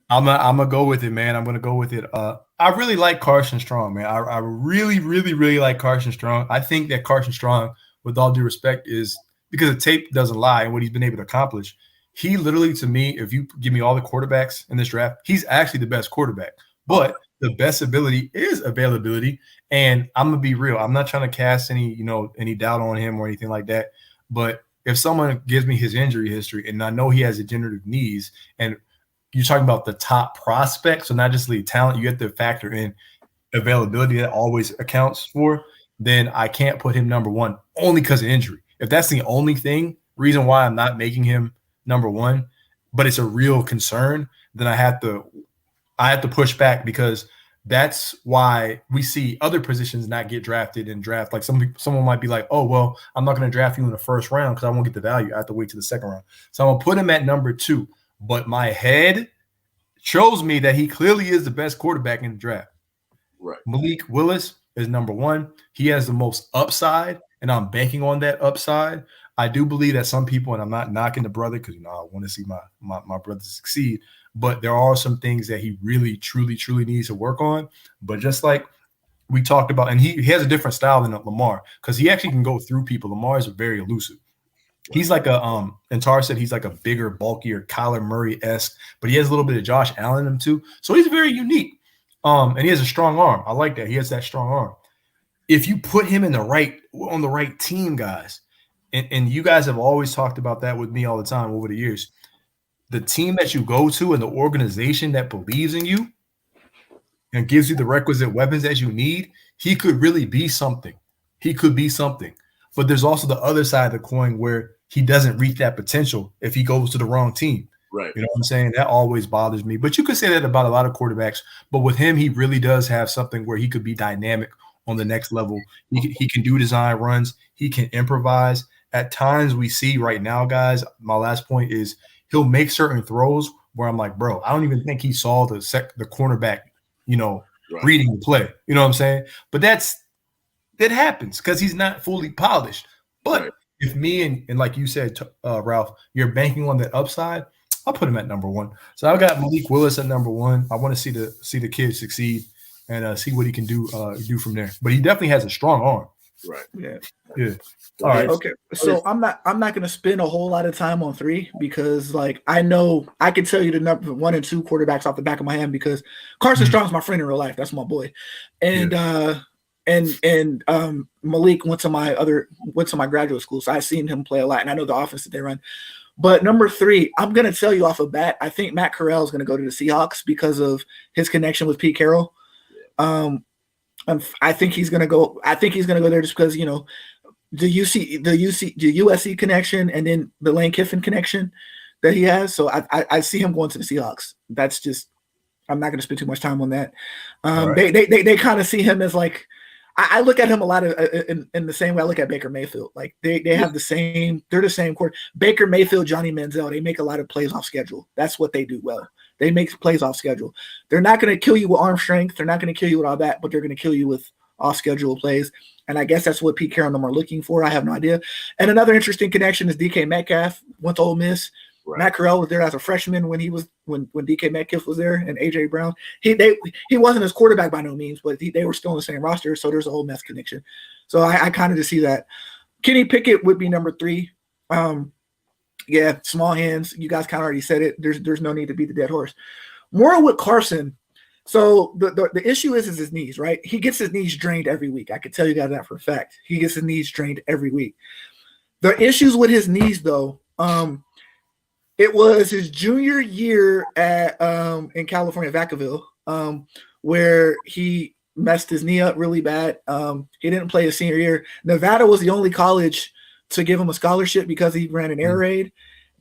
I'm gonna go with it, man. I'm gonna go with it. I really like Carson Strong, man. I really, really, really like Carson Strong. I think that Carson Strong, with all due respect, is because the tape doesn't lie and what he's been able to accomplish. He literally, to me, if you give me all the quarterbacks in this draft, he's actually the best quarterback. But the best ability is availability. And I'm gonna be real. I'm not trying to cast any doubt on him or anything like that. But if someone gives me his injury history and I know he has degenerative knees, and you're talking about the top prospect, so not just the talent, you have to factor in availability that always accounts for, then I can't put him number 1 only because of injury. If that's the only reason why I'm not making him number 1, but it's a real concern, then I have to push back, because that's why we see other positions not get drafted in draft. Like someone might be like, oh, well, I'm not going to draft you in the first round because I won't get the value. I have to wait to the second round. So I'm going to put him at number 2. But my head shows me that he clearly is the best quarterback in the draft. Right. Malik Willis is number 1. He has the most upside, and I'm banking on that upside. I do believe that some people, and I'm not knocking the brother because I want to see my brother succeed, but there are some things that he really, truly, truly needs to work on. But just like we talked about, and he has a different style than Lamar because he actually can go through people. Lamar is very elusive. He's like and Tar said he's like a bigger, bulkier Kyler Murray-esque, but he has a little bit of Josh Allen in him too. So he's very unique. And he has a strong arm. I like that. He has that strong arm. If you put him on the right team, guys, and you guys have always talked about that with me all the time over the years, the team that you go to and the organization that believes in you and gives you the requisite weapons that you need, he could really be something. He could be something. But there's also the other side of the coin where he doesn't reach that potential if he goes to the wrong team. Right. You know what I'm saying? That always bothers me. But you could say that about a lot of quarterbacks. But with him, he really does have something where he could be dynamic on the next level. He can do design runs. He can improvise. At times we see right now, guys, my last point is he'll make certain throws where I'm like, bro, I don't even think he saw the cornerback, right, reading the play. You know what I'm saying? But that happens because he's not fully polished. But right, if me and like you said, Ralph, you're banking on that upside, I'll put him at number 1. So I've got Malik Willis at number 1. I want to see the kid succeed and see what he can do from there. But he definitely has a strong arm. Right. Yeah. All right. Okay. So I'm not going to spend a whole lot of time on 3 because, like, I know I can tell you the number 1 and 2 quarterbacks off the back of my hand because Carson Strong's my friend in real life. That's my boy, and Malik went to my graduate school, so I've seen him play a lot, and I know the offense that they run. But number 3, I'm going to tell you off the bat, I think Matt Corral is going to go to the Seahawks because of his connection with Pete Carroll. I think he's going to go. I think he's going to go there just because the USC connection and then the Lane Kiffin connection that he has. So I see him going to the Seahawks. That's just, I'm not going to spend too much time on that. Right. They kind of see him as like, I look at him a lot in the same way I look at Baker Mayfield. Like they have the same, they're the same quarter. Baker Mayfield, Johnny Manziel, they make a lot of plays off schedule. That's what they do well. They make plays off schedule. They're not going to kill you with arm strength. They're not going to kill you with all that, but they're going to kill you with off schedule plays. And I guess that's what Pete Carroll and them are looking for. I have no idea. And another interesting connection is DK Metcalf went to Ole Miss. Right. Matt Corral was there as a freshman when DK Metcalf was there, and AJ Brown. He wasn't his quarterback by no means, but they were still on the same roster. So there's a Ole Miss connection. So I kind of just see that. Kenny Pickett would be number 3. Yeah, small hands. You guys kind of already said it. There's no need to beat the dead horse. More with Carson. So the issue is his knees, right? He gets his knees drained every week. I can tell you guys that for a fact. He gets his knees drained every week. The issues with his knees, though, it was his junior year at in California, Vacaville, where he messed his knee up really bad. He didn't play his senior year. Nevada was the only college to give him a scholarship because he ran an air raid,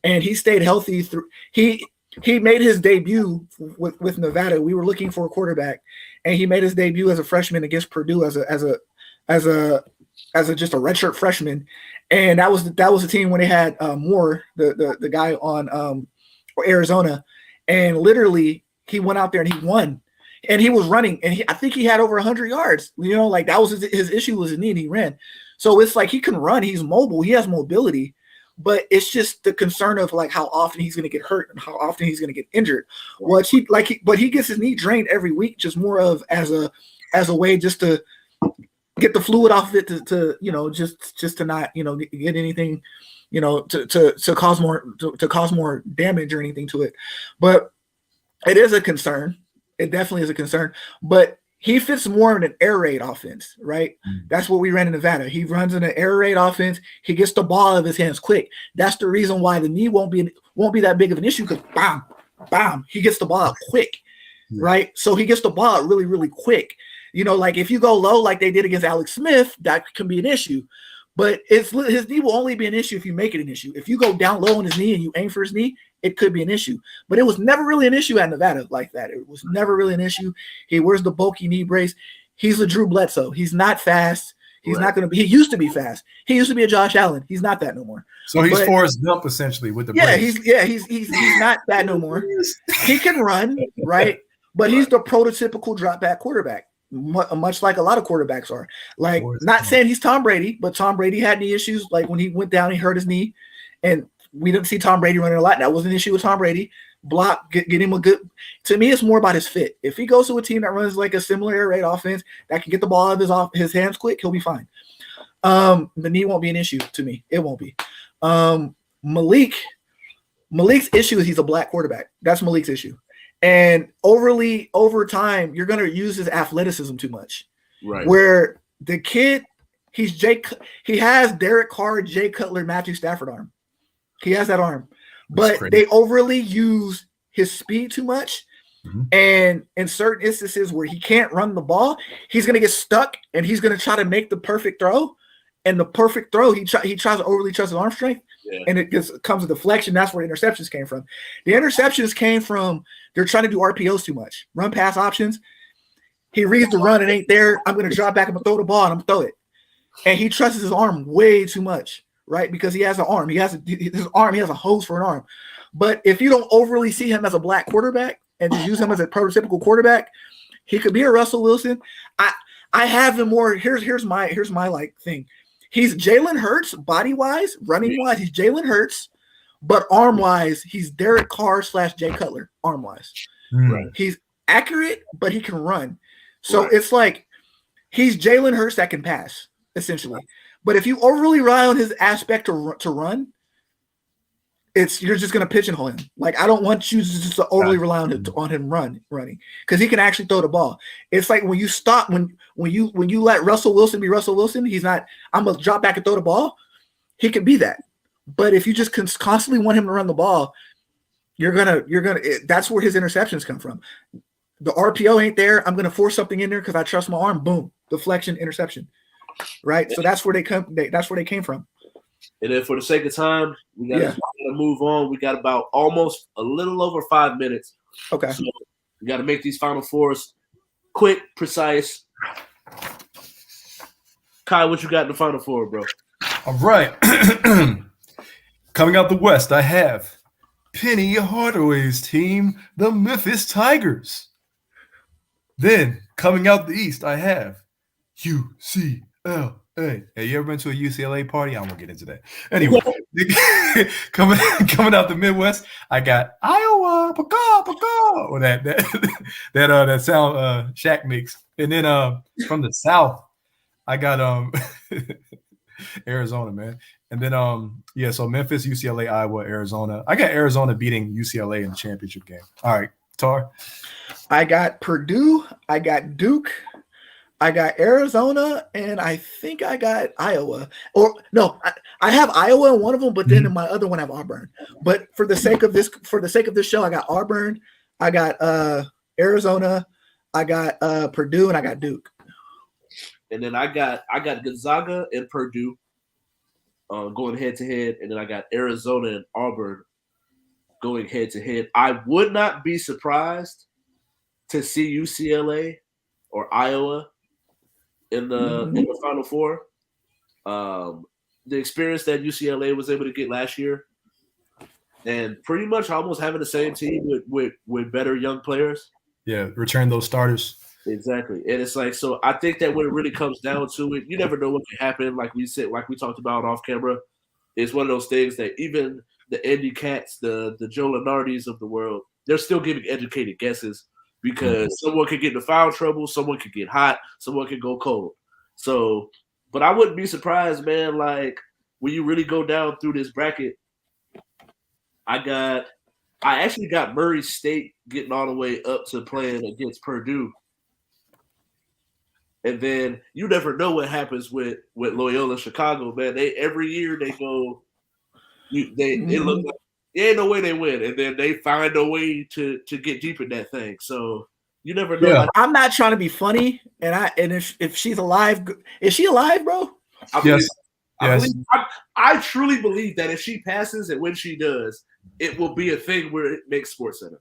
and he stayed healthy through. He made his debut with Nevada. We were looking for a quarterback, and he made his debut as a freshman against Purdue as a just a redshirt freshman. And that was the team when they had Moore, the guy on Arizona, and literally he went out there and he won, and he was running, and I think he had over 100 yards. You know, like that was his issue was his knee, and he ran. So it's like he can run, he's mobile, he has mobility, but it's just the concern of like how often he's going to get hurt and how often he's going to get injured. But he gets his knee drained every week, just more of as a way just to get the fluid off of it to just to not get anything to cause more damage or anything to it. But it is a concern. It definitely is a concern. But he fits more in an air raid offense, right? That's what we ran in Nevada. He runs in an air raid offense. He gets the ball out of his hands quick. That's the reason why the knee won't be that big of an issue, because bam, bam, he gets the ball out quick, right? So he gets the ball out really, really quick. Like if you go low like they did against Alex Smith, that can be an issue. But his knee will only be an issue if you make it an issue. If you go down low on his knee and you aim for his knee, it could be an issue. But it was never really an issue at Nevada like that. It was never really an issue. He wears the bulky knee brace. He's a Drew Bledsoe. He's not fast. He's not going to be. He used to be fast. He used to be a Josh Allen. He's not that no more. So he's Forrest Gump essentially with the brace. He's not that no more. He can run, right? But he's the prototypical drop back quarterback. Much like a lot of quarterbacks are. Like, not saying he's Tom Brady, but Tom Brady had knee issues. Like when he went down, he hurt his knee, and we didn't see Tom Brady running a lot. That was an issue with Tom Brady. Block, get him a good. To me, it's more about his fit. If he goes to a team that runs like a similar air raid offense that can get the ball out of his hands quick, he'll be fine. The knee won't be an issue to me. It won't be. Malik's issue is he's a black quarterback. That's Malik's issue. And over time, you're going to use his athleticism too much. Right. Where the kid, he has Derek Carr, Jay Cutler, Matthew Stafford arm. He has that arm. But they overly use his speed too much. Mm-hmm. And in certain instances where he can't run the ball, he's going to get stuck and he's going to try to make the perfect throw. And the perfect throw, he tries to overly trust his arm strength. Yeah. And it comes with deflection. That's where interceptions came from. The interceptions came from they're trying to do RPOs too much. Run pass options. He reads the run, it ain't there. I'm going to drop back and throw the ball, and I'm going to throw it. And he trusts his arm way too much, right? Because he has an arm. He has a hose for an arm. But if you don't overly see him as a black quarterback and just use him as a prototypical quarterback, he could be a Russell Wilson. I have him more. Here's my like thing. He's Jalen Hurts body-wise, running-wise. He's Jalen Hurts, but arm-wise, he's Derek Carr / Jay Cutler, arm-wise. Right. He's accurate, but he can run. So It's like he's Jalen Hurts that can pass, essentially. But if you overly rely on his aspect to run, you're just going to pigeonhole him. Like, I don't want you to overly rely on him running because he can actually throw the ball. It's like when you stop when you let Russell Wilson be Russell Wilson, he's not. I'm gonna drop back and throw the ball. He can be that. But if you just constantly want him to run the ball, you're gonna. That's where his interceptions come from. The RPO ain't there. I'm gonna force something in there because I trust my arm. Boom, deflection, interception. Right. So that's where they come. That's where they came from. And then for the sake of time, we got to move on. We got about almost a little over 5 minutes. Okay. So we got to make these Final Fours quick, precise. Kai, what you got in the Final Four, bro? All right. Coming out the West, I have Penny Hardaway's team, the Memphis Tigers. Then, coming out the East, I have UCLA. Hey, you ever been to a UCLA party? I won't get into that. Anyway, coming out the Midwest, I got Iowa, or that sound Shaq makes. And then from the South, I got Arizona, man. And then yeah, so Memphis, UCLA, Iowa, Arizona. I got Arizona beating UCLA in the championship game. All right, Tar. I got Purdue, I got Duke, I got Arizona, and I think I got Iowa. Or no, I have Iowa in one of them, but then in my other one I have Auburn. But for the sake of this show, I got Auburn, I got Arizona, I got Purdue, and I got Duke. And then I got Gonzaga and Purdue going head to head, and then I got Arizona and Auburn going head to head. I would not be surprised to see UCLA or Iowa in the Final Four. The experience that UCLA was able to get last year, and pretty much almost having the same team with better young players. Yeah, return those starters. Exactly. And it's like, so I think that when it really comes down to it, you never know what can happen. Like we said, like we talked about off camera, it's one of those things that even the Andy Katz, the Joe Lenardis of the world, they're still giving educated guesses because someone could get into foul trouble, someone could get hot, someone could go cold. So, but I wouldn't be surprised, man, like when you really go down through this bracket, I actually got Murray State getting all the way up to playing against Purdue. And then you never know what happens with Loyola Chicago, man. They every year they go, they look like there ain't no way they win, and then they find a way to get deep in that thing. So you never know. Yeah. I'm not trying to be funny, and if she's alive, is she alive, bro? Yes. I truly believe that if she passes and when she does, it will be a thing where it makes Sports Center.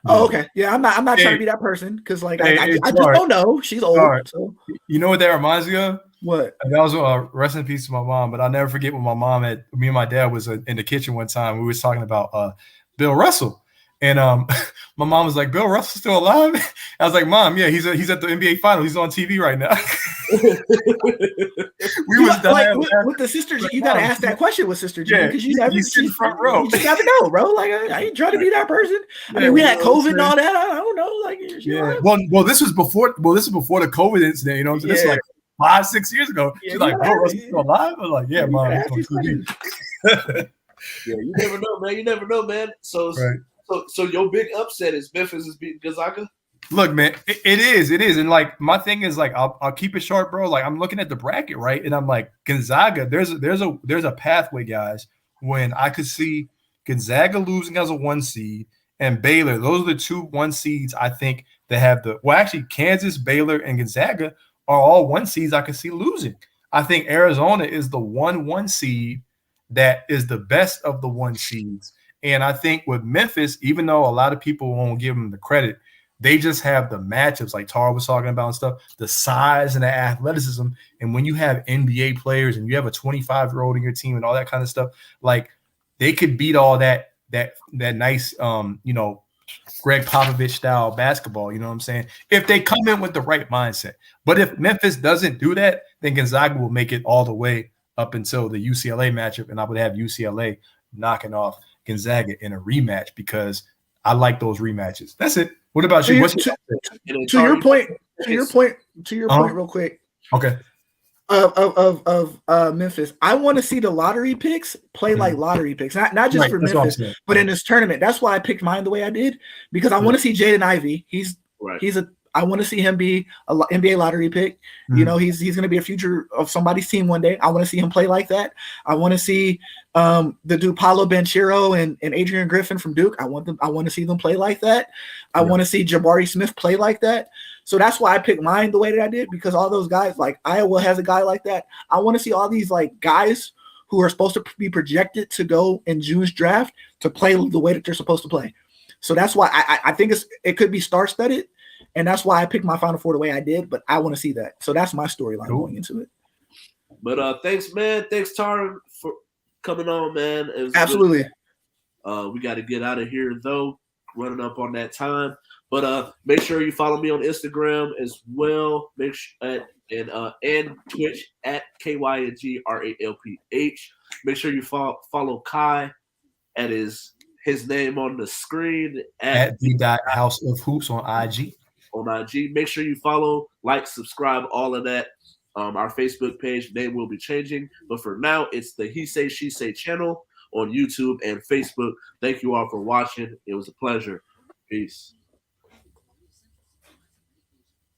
Oh, okay. Yeah, I'm not trying to be that person because like I just don't know. She's old. So. You know what that reminds me of? What? That was rest in peace to my mom, but I'll never forget when my mom had me and my dad was in the kitchen one time. We was talking about Bill Russell. And my mom was like, Bill Russell's still alive? I was like, Mom, yeah, he's at the NBA Finals. He's on TV right now. We was like with the Sister G. You got to ask that question with Sister G because she's in front row. You just got to know, bro. Like I ain't trying to be that person. I mean, we had COVID and all that. I don't know. Like, yeah. Well, this was before the COVID incident. You know, so this is like 5-6 years ago. She's like, Bill Russell's still alive? I was like, yeah, Mom, he's on TV. Yeah, you never know, man. You never know, man. So. Right. So your big upset is Memphis is beating Gonzaga? Look, man, it is. And like my thing is like I'll keep it short, bro. Like I'm looking at the bracket, right? And I'm like, Gonzaga, there's a pathway, guys, when I could see Gonzaga losing as a 1 seed and Baylor. Those are the 2 1 seeds I think that have actually Kansas, Baylor, and Gonzaga are all 1 seeds I can see losing. I think Arizona is the 1 seed that is the best of the 1 seeds. And I think with Memphis, even though a lot of people won't give them the credit, they just have the matchups like Tara was talking about and stuff, the size and the athleticism. And when you have NBA players and you have a 25-year-old in your team and all that kind of stuff, like they could beat all that nice, Greg Popovich style basketball. You know what I'm saying? If they come in with the right mindset. But if Memphis doesn't do that, then Gonzaga will make it all the way up until the UCLA matchup. And I would have UCLA knocking off Gonzaga in a rematch because I like those rematches. That's it. What about you? To your point, real quick. Okay. Of Memphis, I want to see the lottery picks play like lottery picks, not just for Memphis, but in this tournament. That's why I picked mine the way I did because I want to see Jaden Ivey. I want to see him be an NBA lottery pick. You know, he's going to be a future of somebody's team one day. I want to see him play like that. I want to see the dude Paolo Banchero and Adrian Griffin from Duke. I want to see them play like that. I want to see Jabari Smith play like that. So that's why I picked mine the way that I did because all those guys, like Iowa has a guy like that. I want to see all these like guys who are supposed to be projected to go in June's draft to play the way that they're supposed to play. So that's why I think it could be star-studded. And that's why I picked my Final Four the way I did, but I want to see that. So that's my storyline going into it. But thanks, man. Thanks, Tara, for coming on, man. Absolutely. We got to get out of here, though, running up on that time. But make sure you follow me on Instagram as well. Make sure and Twitch at KYNGRALPH. Make sure you follow Kai at his name on the screen at the House of Hoops on IG. On IG. Make sure you follow, like, subscribe, all of that. Our Facebook page name will be changing, but for now, it's the He Say She Say channel on YouTube and Facebook. Thank you all for watching. It was a pleasure. Peace.